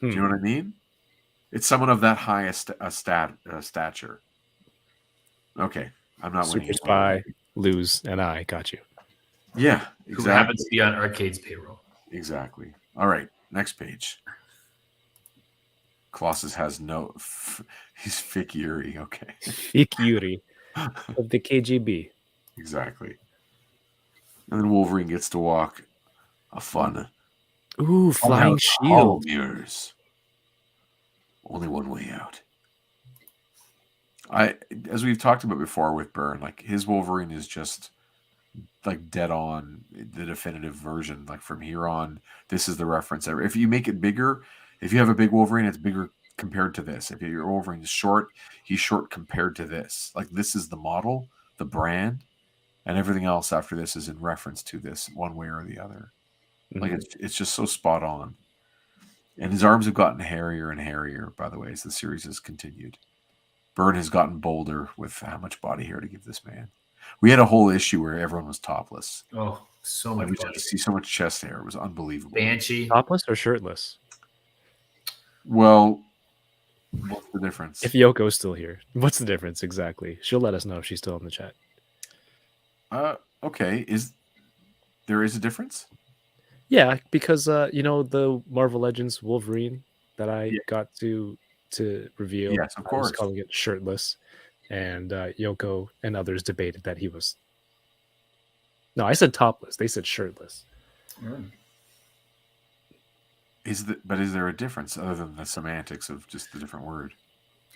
Do you know what I mean? It's someone of that high stature. Okay, I'm not winning. Super spy, lose, and I got you. Yeah, exactly. Who happens to be on Arcade's payroll. Exactly. All right, next page. Colossus has no... He's Fick Yuri, okay. Fick Yuri of the KGB. Exactly. And then Wolverine gets to walk a fun... Ooh, flying shield. Mirrors. Only one way out. As we've talked about before with Byrne, like his Wolverine is just like dead on the definitive version. Like from here on, this is the reference. If you make it bigger, if you have a big Wolverine, it's bigger compared to this. If your Wolverine is short, he's short compared to this. Like this is the model, the brand, and everything else after this is in reference to this one way or the other. Like it's just so spot on. And his arms have gotten hairier and hairier, by the way, as the series has continued. Byrne has gotten bolder with how much body hair to give this man. We had a whole issue where everyone was topless. Oh, so much. We got to see so much chest hair. It was unbelievable. Banshee. Topless or shirtless? Well, what's the difference? If Yoko's still here, what's the difference exactly? She'll let us know if she's still in the chat. Okay. There is a difference? Yeah, because the Marvel Legends Wolverine that I got to reveal. Yes, of course. I was calling it shirtless, and Yoko and others debated that he was. No, I said topless. They said shirtless. But is there a difference other than the semantics of just the different word?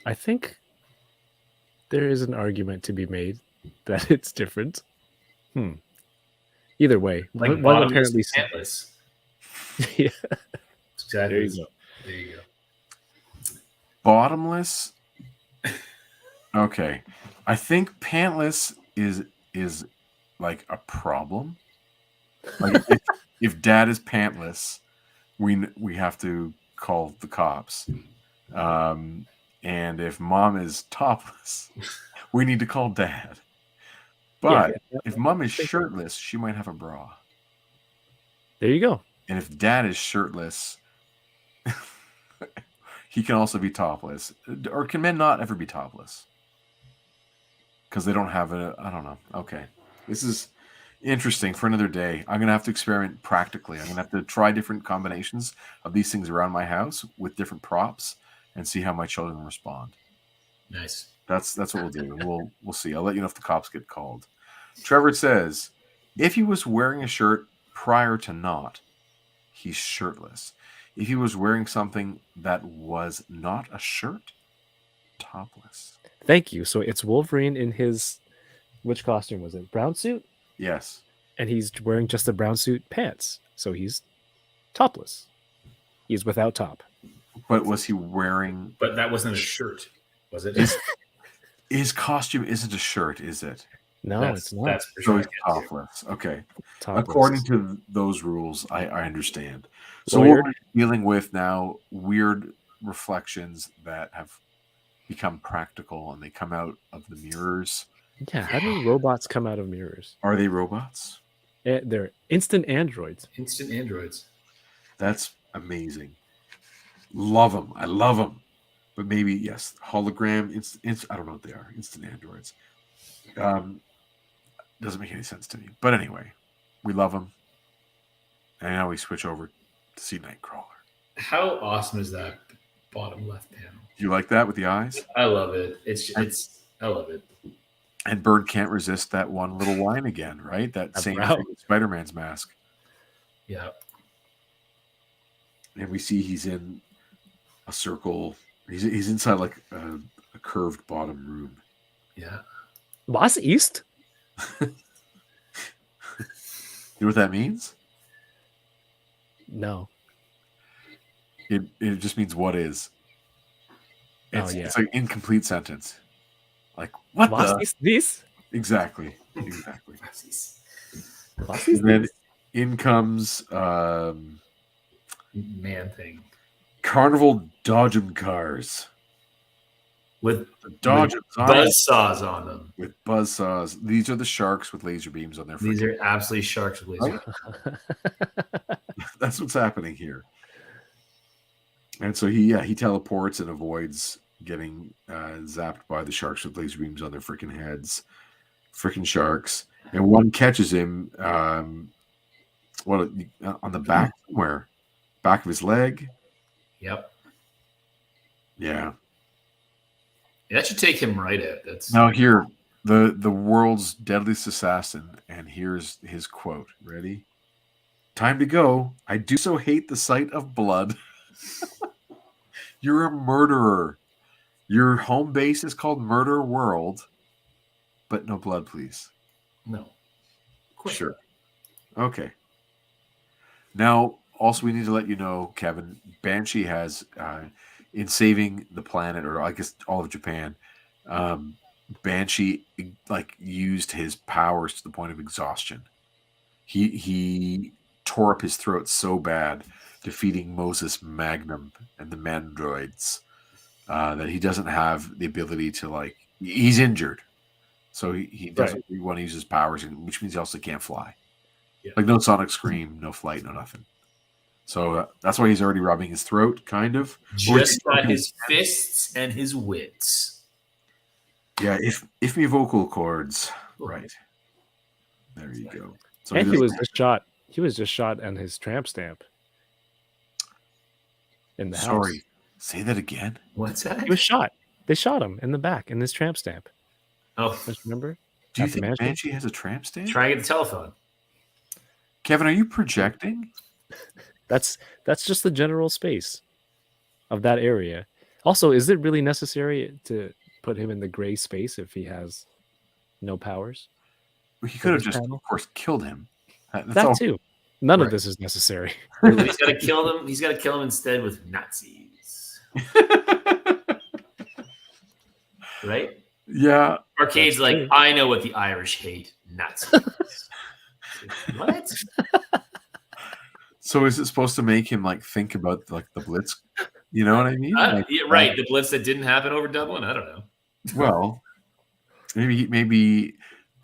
I think there is an argument to be made that it's different. Either way, like one apparently pantless. Yeah, exactly. There you go. Bottomless. Okay, I think pantless is like a problem. Like if Dad is pantless, we have to call the cops. And if Mom is topless, we need to call Dad. But if Mom is shirtless, she might have a bra. There you go. And if Dad is shirtless, he can also be topless. Or can men not ever be topless? Because they don't have I don't know. Okay. This is interesting for another day. I'm going to have to experiment practically. I'm going to have to try different combinations of these things around my house with different props and see how my children respond. Nice. That's what we'll do. We'll see. I'll let you know if the cops get called. Trevor says, if he was wearing a shirt prior to not, he's shirtless. If he was wearing something that was not a shirt, topless. Thank you. So it's Wolverine in his, which costume was it? Brown suit? Yes. And he's wearing just the brown suit pants. So he's topless. He's without top. But was he wearing... But that wasn't a shirt, was it? His costume isn't a shirt, is it? No, it's not. That's for So sure. he's topless. Okay. Topless. According to those rules, I understand. So Lawyered. we're dealing with now weird reflections that have become practical and they come out of the mirrors. Yeah, how do robots come out of mirrors? Are they robots? They're instant androids. Instant androids. That's amazing. Love them. I love them. But maybe, yes, hologram, I don't know what they are. Instant androids. Doesn't make any sense to me. But anyway, we love them. And now we switch over to see Nightcrawler. How awesome is that bottom left panel? You like that with the eyes? I love it. I love it. And Bird can't resist that one little line again, right? That A same brow. thing with Spider-Man's mask. Yeah. And we see he's in a circle. He's inside like a curved bottom room. Yeah. Was East? You know what that means? No. It just means what is. It's, Oh, yeah. it's like an incomplete sentence. Like what Was the? East this? Exactly. Was And then this? in comes Man thing. Carnival Dodgem cars. With Dodgem buzz saws on them. with buzz saws. These are the sharks with laser beams on their. These are absolutely sharks with laser. That's what's happening here. And so he teleports and avoids getting zapped by the sharks with laser beams on their freaking heads. Freaking sharks. And one catches him on the back somewhere. Back of his leg. Yep. Yeah. That should take him right out. That's Now here, the world's deadliest assassin, and here's his quote. Ready? Time to go. I do so hate the sight of blood. You're a murderer. Your home base is called Murder World, but no blood, please. no. Quick. Sure. Okay. Now, also, we need to let you know, Kevin, Banshee has, in saving the planet, or I guess all of Japan, Banshee used his powers to the point of exhaustion. He tore up his throat so bad, defeating Moses Magnum and the Mandroids, that he doesn't have the ability to he's injured. So he doesn't want to use his powers, which means he also can't fly. Yeah. Like no sonic scream, no flight, no nothing. So that's why he's already rubbing his throat, kind of. Just got his fists and his wits. Yeah, if me vocal cords. Right. There you go. So And he was just shot. He was just shot on his tramp stamp. In the house. Sorry. Say that again. What's that? He was shot. They shot him in the back in this tramp stamp. Oh, Just remember? Do you At the think mansion? Banshee has a tramp stamp? try and get the telephone. Kevin, are you projecting? That's just the general space of that area. Also, is it really necessary to put him in the gray space if he has no powers? Well, he could have this just, panel? of course, killed him. That's That all. too. None Right. of this is necessary. He's got to kill them. He's got to kill them instead with Nazis, right? Yeah. Arcade's That's like, true. I know what the Irish hate: Nazis. What? So is it supposed to make him think about the Blitz? You know what I mean? Yeah, right. The blitz that didn't happen over Dublin. I don't know. Well, maybe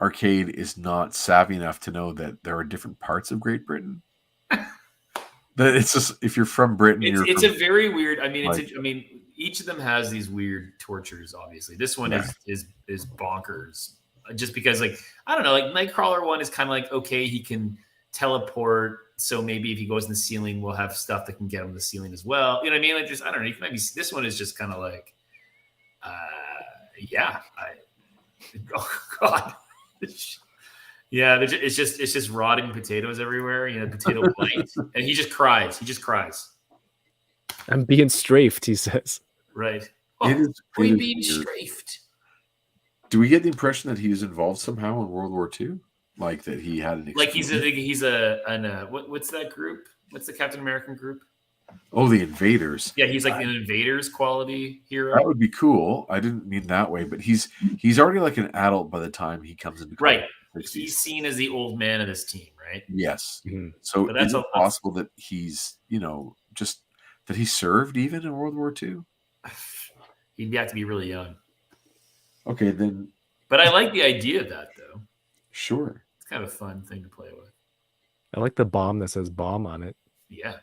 Arcade is not savvy enough to know that there are different parts of Great Britain. That it's just if you're from Britain, It's a very weird. I mean, Like- I mean, each of them has these weird tortures. Obviously, this one Yeah. is bonkers. Just because, I don't know, Nightcrawler one is kind of okay, he can teleport. So maybe if he goes in the ceiling, we'll have stuff that can get him to the ceiling as well. You know what I mean? I don't know. You can maybe this one is just kind of oh god, yeah. It's just rotting potatoes everywhere. Potato blight, and he just cries. He just cries. I'm being strafed, he says. Right. It Oh, is we weird. being strafed. Do we get the impression that he was involved somehow in World War II? That he had an He's what's that group? What's the Captain American group? Oh, the Invaders. Yeah, he's an Invaders quality hero. That would be cool. I didn't mean that way, but he's already an adult by the time he comes into Right. contact. He's seen as the old man of this team, right? Yes. Mhm. So But that's is it all- possible that he's just that he served even in World War II? He'd have to be really young. Okay, then But I like the idea of that, though. sure. It's kind of a fun thing to play with. I like the bomb that says bomb on it. Yeah.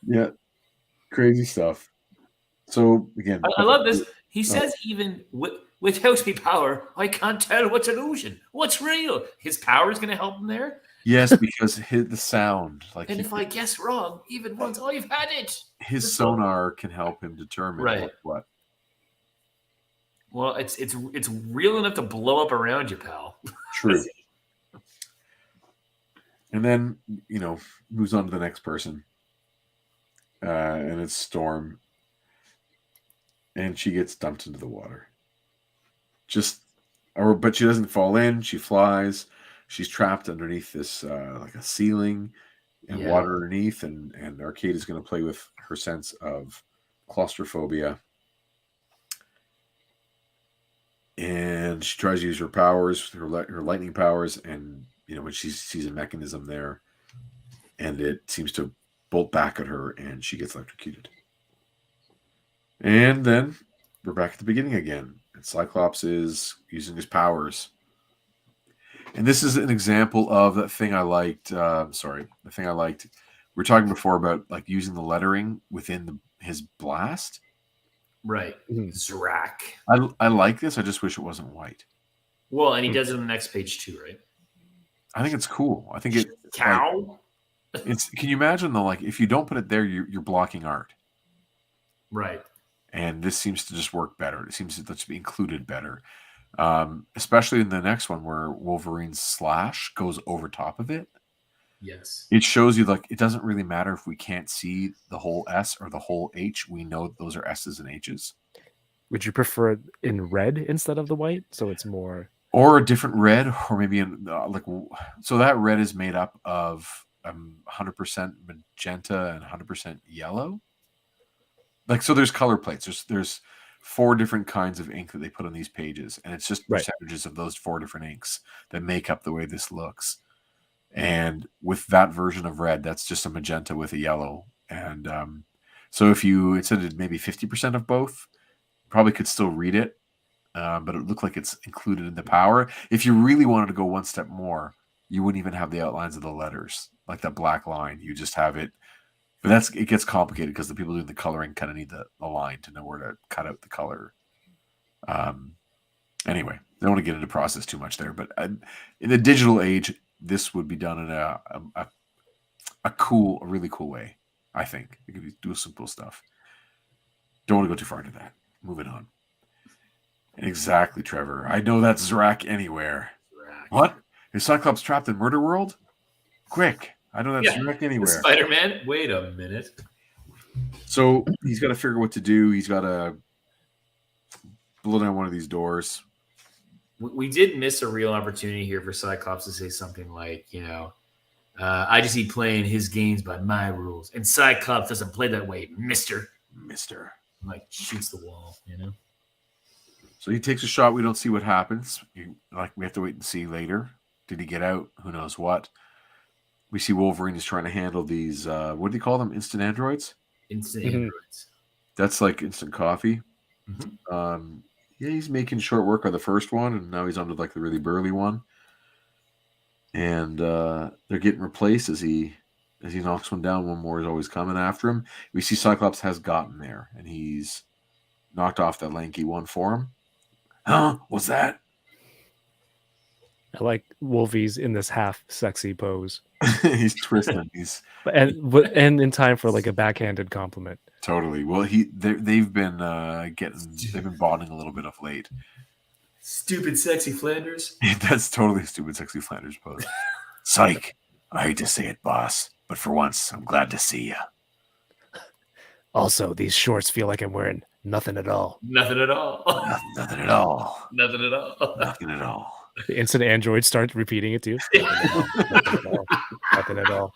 Yeah, crazy stuff. So again, I love this. He says even without me power, I can't tell what's illusion, what's real. His power is going to help him there. Yes, because the sound, like And if I guess wrong, even once, oh, you've had it. his sonar can help him determine Right. what. Well, it's real enough to blow up around you, pal. True. And then, moves on to the next person. And it's Storm. And she gets dumped into the water. But she doesn't fall in. She flies. She's trapped underneath this, like a ceiling and water underneath. And Arcade is going to play with her sense of claustrophobia. And she tries to use her powers, her lightning powers, and when she sees a mechanism there, and it seems to bolt back at her, and she gets electrocuted. And then we're back at the beginning again, and Cyclops is using his powers. And this is an example of that thing I liked. The thing I liked. We were talking before about like using the lettering within his blast. Right. Zrak. I like this. I just wish it wasn't white. Well, and he does it on the next page too, right? I think it's cool. I think it. Cow. Can you imagine though? Like if you don't put it there, you're blocking art. Right. And this seems to just work better. It seems to be included better, especially in the next one where Wolverine's slash goes over top of it. Yes. It shows you like it doesn't really matter if we can't see the whole S or the whole H. We know those are S's and H's. Would you prefer it in red instead of the white? So it's more, or a different red, or maybe in so that red is made up of 100% magenta and 100% yellow. Like so, there's color plates. There's 4 different kinds of ink that they put on these pages, and it's just percentages of those 4 different inks that make up the way this looks. And with that version of red, that's just a magenta with a yellow. And so if you instead of maybe 50% of both, probably could still read it, but it looked like it's included in the power. If you really wanted to go one step more, you wouldn't even have the outlines of the letters, like that black line. You just have it. But it gets complicated because the people doing the coloring kind of need the line to know where to cut out the color. Anyway, I don't want to get into process too much there, but in the digital age, this would be done in a really cool way. I think you could do simple stuff. Don't want to go too far into that. Moving on. Exactly, Trevor. I know that's Zrak anywhere. Zrak. What? Is Cyclops trapped in Murder World? Quick. I know that's Zrak anywhere. Spider-Man? Wait a minute. So he's got to figure what to do. He's got to blow down one of these doors. We did miss a real opportunity here for Cyclops to say something like, I just keep playing his games by my rules. And Cyclops doesn't play that way, mister. Like, shoots the wall, So he takes a shot. We don't see what happens. We have to wait and see later. Did he get out? Who knows what? We see Wolverine is trying to handle these, what do you call them? Instant androids? Instant androids. That's like instant coffee. Mm-hmm. Yeah, he's making short work of the first one, and now he's on to like the really burly one. And they're getting replaced as he knocks one down. One more is always coming after him. We see Cyclops has gotten there, and he's knocked off that lanky one for him. Huh? What's that? I like Wolvie's in this half sexy pose. He's twisting. And in time for like a backhanded compliment. Totally. Well, they've been bonding a little bit of late. Stupid sexy Flanders. That's totally stupid sexy Flanders pose. Psych. I hate to say it, boss, but for once, I'm glad to see you. Also, these shorts feel like I'm wearing nothing at all. Nothing at all. Nothing at all. Nothing at all. Nothing at all. The instant android starts repeating it too. Nothing at all.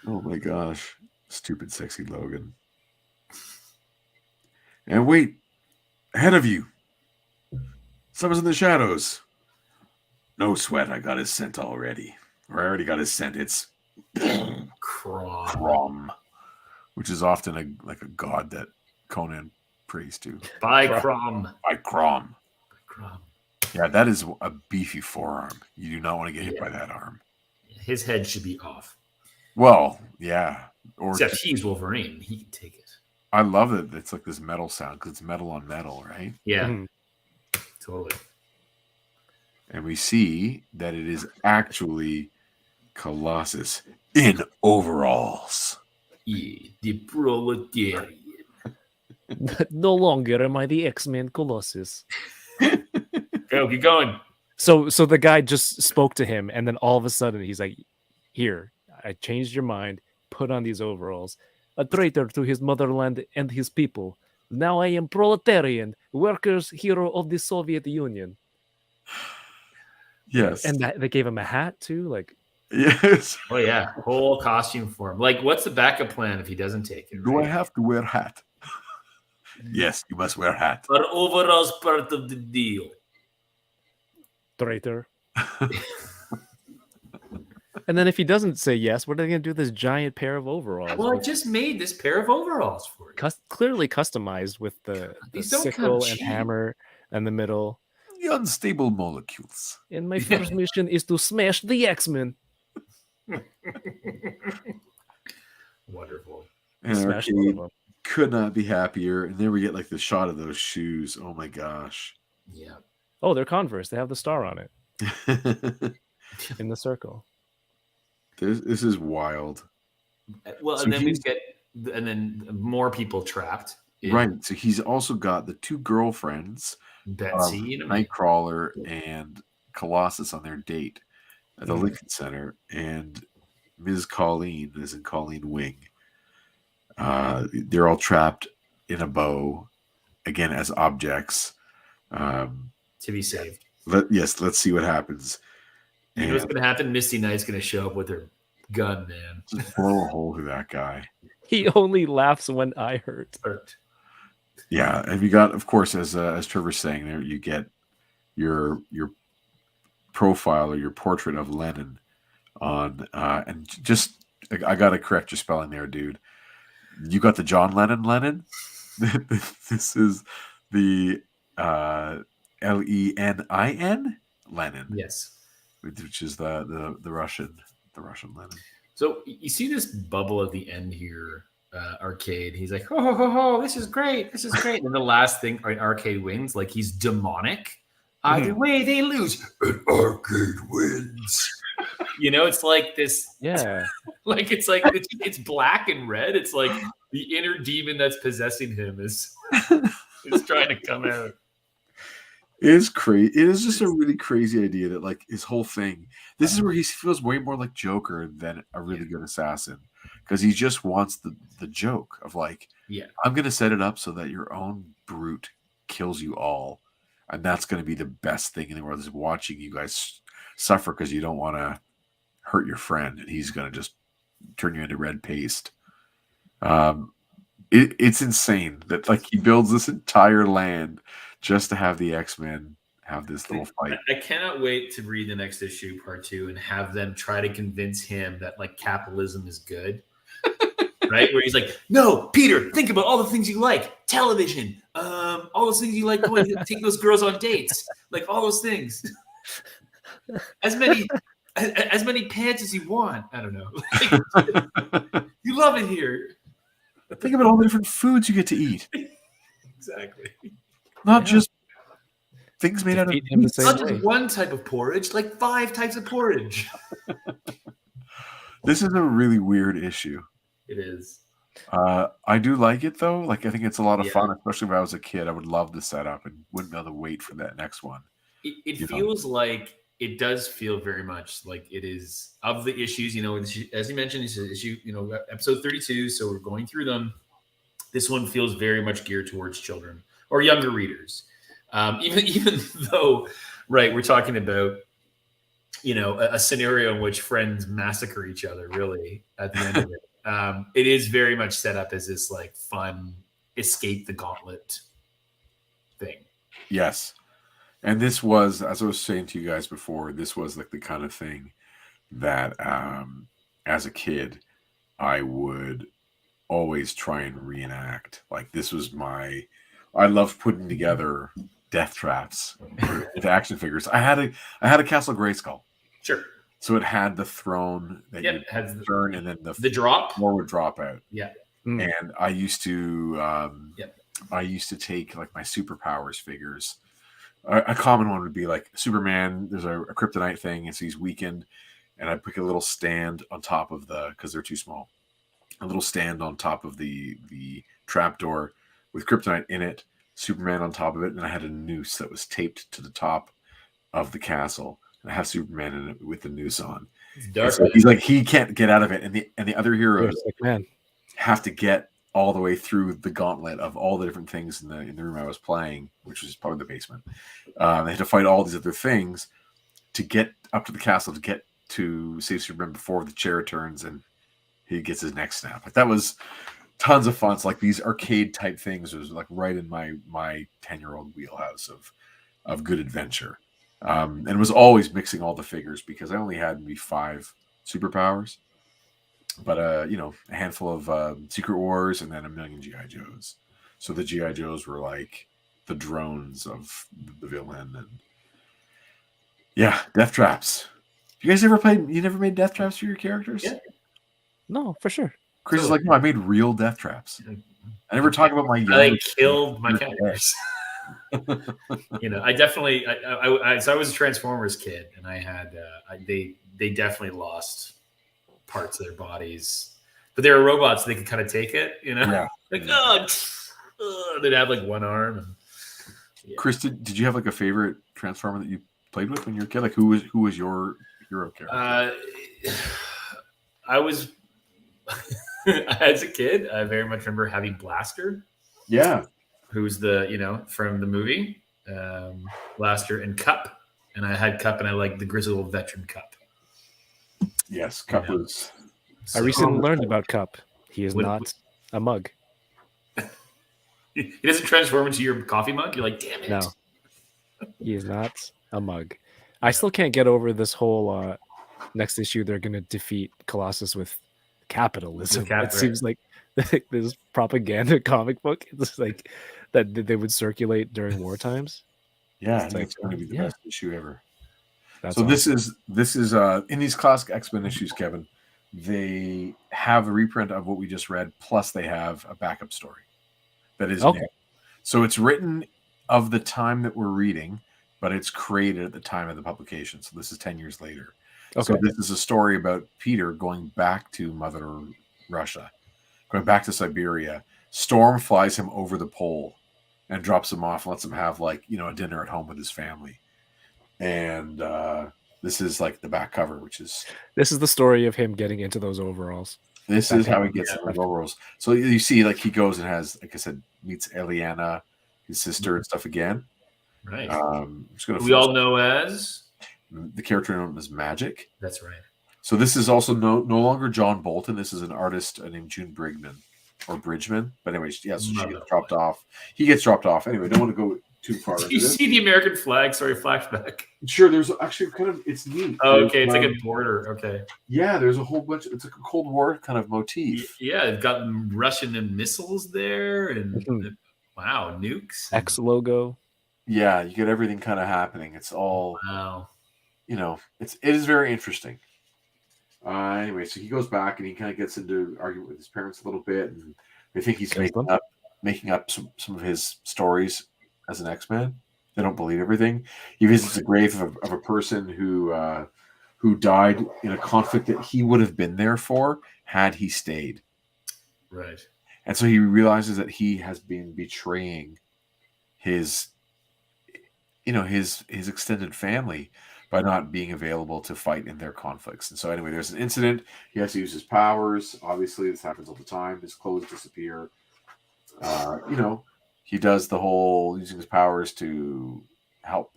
Oh my gosh. Stupid sexy Logan. And wait, ahead of you. Someone's in the shadows. No sweat, I got his scent already. Or I already got his scent. It's Crom. Which is often a god that Conan prays to. By Crom. Yeah, that is a beefy forearm. You do not want to get hit by that arm. His head should be off. Well, yeah. Except he's Wolverine. He can take it. I love it. It's like this metal sound because it's metal on metal, right? Yeah. Totally. and we see that it is actually Colossus in overalls. Yeah, the proletariat. No longer am I the X-Men Colossus. Go, keep going. So the guy just spoke to him, and then all of a sudden he's like, "Here, I changed your mind. Put on these overalls. A traitor to his motherland and his people. Now I am proletarian, workers' hero of the Soviet Union." Yes. And they gave him a hat too. Like, Yes. Oh yeah, whole costume for him. Like, what's the backup plan if he doesn't take it? Do I Right? have to wear hat? Yes, you must wear hat. Are overalls part of the deal? traitor. And then if he doesn't say yes, what are they going to do with this giant pair of overalls? Well, I just made this pair of overalls for you. Clearly customized with the These don't come sickle and cheap. hammer in the middle. The unstable molecules. And my first mission is to smash the X-Men. Wonderful. And Smash one of Arcade them. could not be happier. And then we get like the shot of those shoes. Oh my gosh. Yeah. Oh, they're Converse. They have the star on it this in the circle. is wild. Well, So and then we he's- get, and then more people trapped. in Right. So he's also got the two girlfriends, Betsy, and Nightcrawler and Colossus, on their date at the Lincoln Center, and Ms. Colleen, as in Colleen Wing. They're all trapped in a bow, again as objects. to be saved. Let's see what happens. You know what's going to happen? Misty Knight's going to show up with her gun, man. Just blow a hole through that guy. He only laughs when I hurt. Yeah, and we got, of course, as Trevor's saying there, you get your profile or your portrait of Lenin on, and just I got to correct your spelling there, dude. You got the John Lennon. This is the Lenin Lenin. Yes. Which is the Russian Lenin. So you see this bubble at the end here, Arcade. He's like, ho, ho, ho, ho, this is great. This is great. And the last thing, Arcade wins. Like, he's demonic. Either way, they lose. And Arcade wins. You know, it's like this. Yeah. Like, it's black and red. It's like the inner demon that's possessing him is trying to come out. It is crazy. It is just a really crazy idea that, like, his whole thing. This is where he feels way more like Joker than a really good assassin, because he just wants the joke of, like, I'm going to set it up so that your own brute kills you all, and that's going to be the best thing in the world, is watching you guys suffer because you don't want to hurt your friend, and he's going to just turn you into red paste. It's insane that, like, he builds this entire land just to have the X-Men have this little fight. I cannot wait to read the next issue, part 2, and have them try to convince him that, like, capitalism is good. Right? Where he's like, no, Peter, think about all the things you like. Television, all those things you like, going to take those girls on dates, like all those things. As many pants as you want. I don't know. Like, you love it here. Think about all the different foods you get to eat. Exactly. Not just things made out of Defeat him the meat. same Not way. just one type of porridge, like 5 types of porridge. This is a really weird issue. It is. I do like it, though. Like, I think it's a lot of Yeah. fun, especially when I was a kid. I would love the setup and wouldn't be able to wait for that next one. It You know. feels like, it does feel very much like it is, of the issues, you know, as you mentioned, it's issue, you know, episode 32. So we're going through them. This one feels very much geared towards children or younger readers. Even though, right, we're talking about, you know, a scenario in which friends massacre each other, really, at the end of it. It is very much set up as this, like, fun escape the gauntlet thing. Yes. And this was, as I was saying to you guys before, this was like the kind of thing that as a kid, I would always try and reenact. Like, this was I love putting together death traps with action figures. I had a Castle Grayskull. Sure. So it had the throne that Yeah, you it has turn, and then the drop. floor would drop out. Yeah. Mm. And I used to Yep. I used to take, like, my superpowers figures A common one would be like Superman. There's a kryptonite thing, and so he's weakened, and I put a little stand on top of because they're too small. A little stand on top of the trapdoor with kryptonite in it, Superman on top of it, and I had a noose that was taped to the top of the castle. And I have Superman in it with the noose on. It's And dark. so he's like, he can't get out of it, and the other You're a heroes sick man. have to get all the way through the gauntlet of all the different things in the room I was playing, which was probably the basement. They had to fight all these other things to get up to the castle to get to save Superman before the chair turns and he gets his neck snapped. Like, that was tons of fun. It's like these arcade type things was like right in my 10-year-old wheelhouse of good adventure. And it was always mixing all the figures because I only had maybe 5 superpowers, but a handful of Secret Wars and then a million GI Joes. So the GI Joes were like the drones of the villain, and yeah, death traps. You guys ever played? You never made death traps for your characters? Yeah. No, for sure. Chris is like, no, I made real death traps. I never talk about my. I killed my characters. I definitely. So I was a Transformers kid, and I had they definitely lost parts of their bodies, but they were robots. So they could kind of take it. Yeah. Like they'd have like one arm. And, yeah. Chris, did you have like a favorite Transformer that you played with when you were a kid? Like who was your hero character? I was. As a kid, I very much remember having Blaster. Yeah. Who's the, from the movie, Blaster and Cup. And I had Cup and I liked the Grizzly Old Veteran Cup. Yes, Cup was. I recently learned about Cup. He is not a mug. He doesn't transform into your coffee mug? You're like, damn it. No. He is not a mug. I still can't get over this whole next issue. They're going to defeat Colossus with capitalism. It seems like this propaganda comic book. It's like that they would circulate during war times. Yeah, it's like, it's going to be the best issue ever. That's so awesome. this is in these classic X-Men issues, Kevin, they have a reprint of what we just read, plus they have a backup story that is new. So it's written of the time that we're reading, but it's created at the time of the publication. So this is 10 years later. Okay. So this is a story about Peter going back to Mother Russia, going back to Siberia. Storm flies him over the pole and drops him off, lets him have a dinner at home with his family. And this is like the back cover, this is the story of him getting into those overalls. This is how he gets into those overalls. So you see, like, he goes and has, like I said, meets Eliana, his sister, and stuff again. Right. We all know as the character known as Magic. That's right. So this is also no longer John Bolton. This is an artist named June Bridgman. But anyways, yeah, so she gets dropped off. He gets dropped off. Anyway, don't want to go too far. Do you see the American flag? Sorry, flashback. Sure, there's actually it's neat. Oh, okay, it's like a border. Okay. Yeah, there's a whole bunch. It's like a Cold War kind of motif. Yeah, they've got Russian missiles there, and wow, nukes. X logo. Yeah, you get everything kind of happening. It's all it is very interesting. Anyway, so he goes back and he kind of gets into argument with his parents a little bit, and they think he's making up some of his stories as an X-Men. They don't believe everything. He visits the grave of a person who died in a conflict that he would have been there for had he stayed. Right. And so he realizes that he has been betraying his extended family by not being available to fight in their conflicts. And so anyway, there's an incident. He has to use his powers. Obviously, this happens all the time. His clothes disappear. He does the whole using his powers to help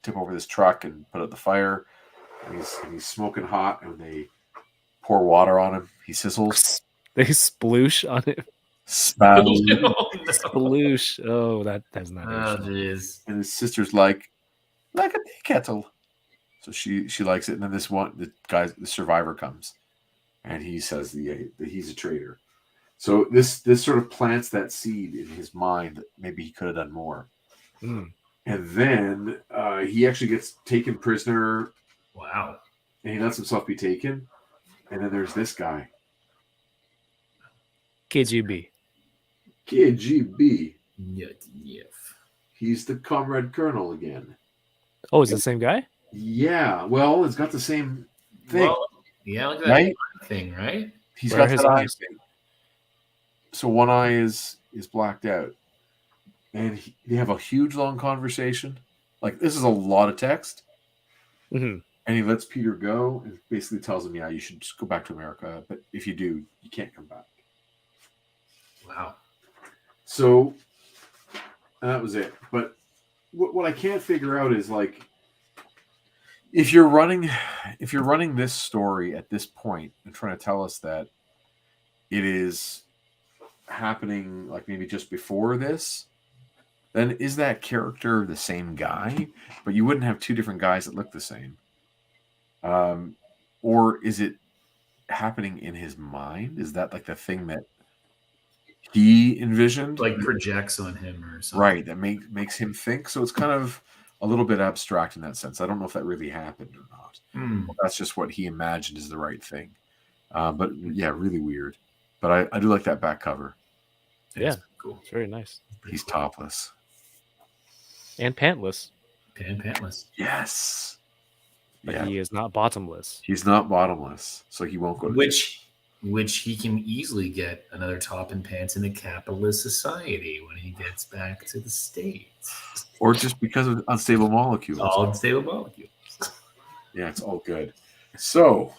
tip over this truck and put out the fire. And he's smoking hot, and they pour water on him. He sizzles. They sploosh on him. Sploosh. Oh, that's not. Oh, jeez. And his sister's like a tea kettle. So she likes it, and then the survivor comes, and he says that he's a traitor. So this sort of plants that seed in his mind that maybe he could have done more. And then he actually gets taken prisoner. Wow. And he lets himself be taken. And then there's this guy. KGB. KGB. Yeah. He's the Comrade Colonel again. Oh, is it the same guy? Yeah, well, it's got the same thing. Well, yeah, look at that Right? thing, right? He's Where are got his that eye eyes? thing. So one eye is blacked out. And they have a huge long conversation. Like, this is a lot of text. Hmm. And he lets Peter go and basically tells him, yeah, you should just go back to America. But if you do, you can't come back. Wow. So that was it. But what I can't figure out is, like, if you're running this story at this point and trying to tell us that it is happening, like, maybe just before this, then is that character the same guy? But you wouldn't have two different guys that look the same. Or is it happening in his mind? Is that like the thing that he envisioned? Like projects on him or something. Right, that makes him think. So it's kind of a little bit abstract in that sense. I don't know if that really happened or not. That's just what he imagined is the right thing. But yeah, really weird. But I do like that back cover. Yeah, Cool. it's very nice. He's topless. And pantless. Pantless. Yes. But Yeah. he is not bottomless. He's not bottomless, so he won't go to Which he can easily get another top and pants in a capitalist society when he gets back to the States. or just because of unstable molecules. All unstable molecules. Yeah, it's all good. So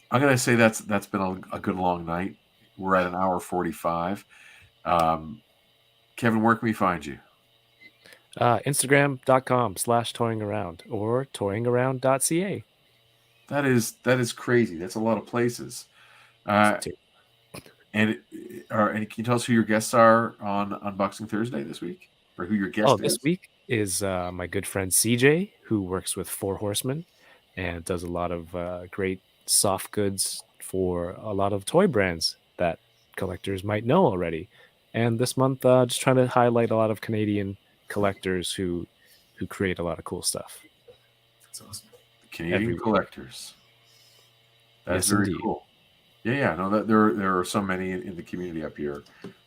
I'm gonna say that's been a good long night. We're at an hour 45. Kevin, where can we find you? Instagram.com/toyingaround or toyingaround.ca. That is crazy. That's a lot of places. And can you tell us who your guests are on Unboxing Thursday this week, or who your guest is? This week is my good friend CJ, who works with Four Horsemen and does a lot of great soft goods for a lot of toy brands that collectors might know already. And this month, just trying to highlight a lot of Canadian collectors who create a lot of cool stuff. That's awesome. Canadian collectors. That's Yes, very indeed. cool. Yeah. No, that there are so many in the community up here.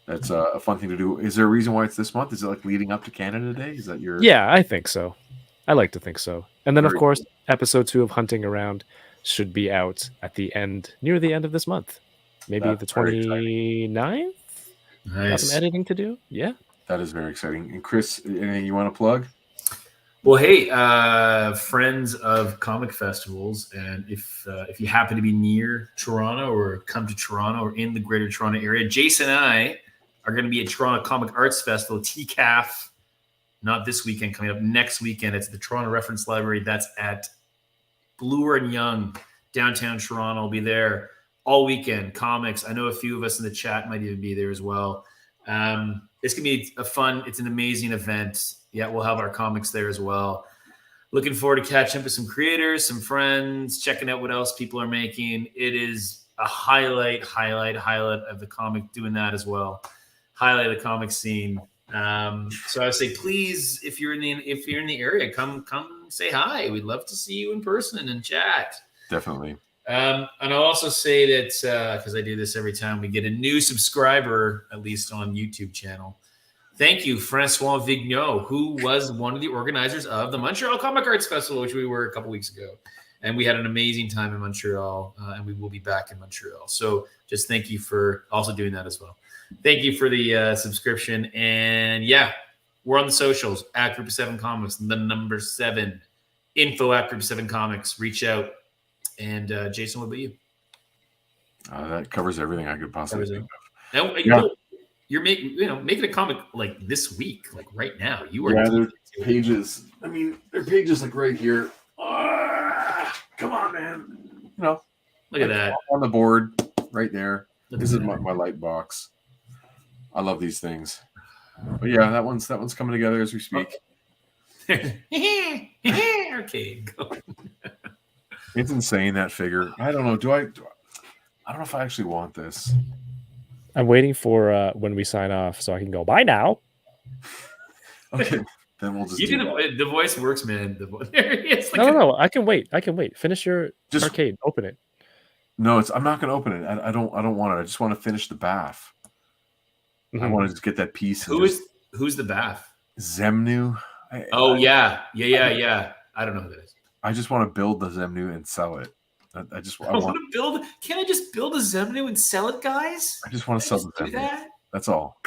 That's a fun thing to do. Is there a reason why it's this month? Is it like leading up to Canada Day? Is that your? Yeah, I think so. I like to think so. And then, of Very course, episode 2 of Hunting Around should be out near the end of this month. Maybe That's the very exciting. 29th? Got Nice. some editing to do. Yeah. That is very exciting. And Chris, anything you want to plug? Well, hey, friends of comic festivals, and if you happen to be near Toronto or come to Toronto or in the Greater Toronto area, Jason and I are going to be at Toronto Comic Arts Festival, TCAF, not this weekend, coming up next weekend. It's at the Toronto Reference Library. That's at Bloor and Yonge, downtown Toronto. I'll be there all weekend. Comics. I know a few of us in the chat might even be there as well. It's going to be it's an amazing event. Yeah, we'll have our comics there as well. Looking forward to catching up with some creators, some friends, checking out what else people are making. It is a highlight of the comic, doing that as well. Highlight of the comic scene. So I would say, please, if you're in the area, come say hi. We'd love to see you in person and chat. Definitely. And I'll also say that because I do this every time we get a new subscriber, at least on YouTube channel. Thank you, Francois Vigneault, who was one of the organizers of the Montreal Comic Arts Festival, which we were a couple weeks ago. And we had an amazing time in Montreal, and we will be back in Montreal. So just thank you for also doing that as well. Thank you for the subscription. And yeah, we're on the socials, at Group of 7 Comics, the number 7, info at Group of 7 Comics. Reach out. And Jason, what about you? That covers everything I could possibly think of. And, you're making a comic like this week, like right now. You are. Yeah, there's pages. I mean, there are pages like right here. Come on, man. Look at that on the board right there. Look This at is that. my light box. I love these things. But yeah, that one's coming together as we speak. Okay, go. It's insane, that figure. I don't know. I don't know if I actually want this. I'm waiting for when we sign off so I can go, bye now. Okay, then we'll just You do do that. the voice works, man. The voice. It's like No. I can wait. Finish your Just- arcade. Open it. No, I'm not going to open it. I don't want it. I just want to finish the bath. I Mhm. want to just get that piece. And Who's the Bath? Zemnu. Oh yeah. I don't know who that is. I just want to build the Zemnu and sell it. I I want to build. Can I just build a Zemnu and sell it, guys? I just want to sell the do Zemnu. that. That's all.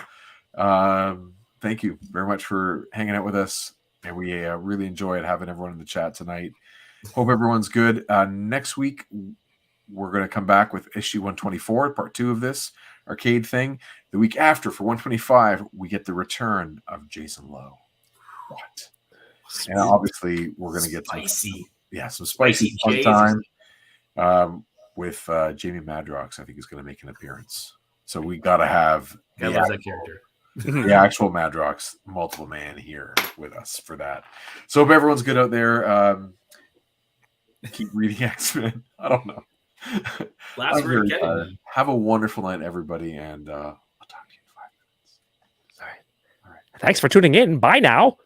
Thank you very much for hanging out with us, and we really enjoyed having everyone in the chat tonight. Hope everyone's good. Next week we're going to come back with issue 124, part 2 of this arcade thing. The week after, for 125, we get the return of Jason Lowe. What? And obviously, we're going to get spicy. Some spicy fun time with Jamie Madrox. I think is going to make an appearance. So we got to have that character. The actual Madrox multiple man here with us for that. So hope everyone's good out there. Keep reading X-Men. I don't know. Last word, Kevin. Have a wonderful night, everybody, and I'll talk to you in 5 minutes. All right. Thanks for tuning in. Bye now.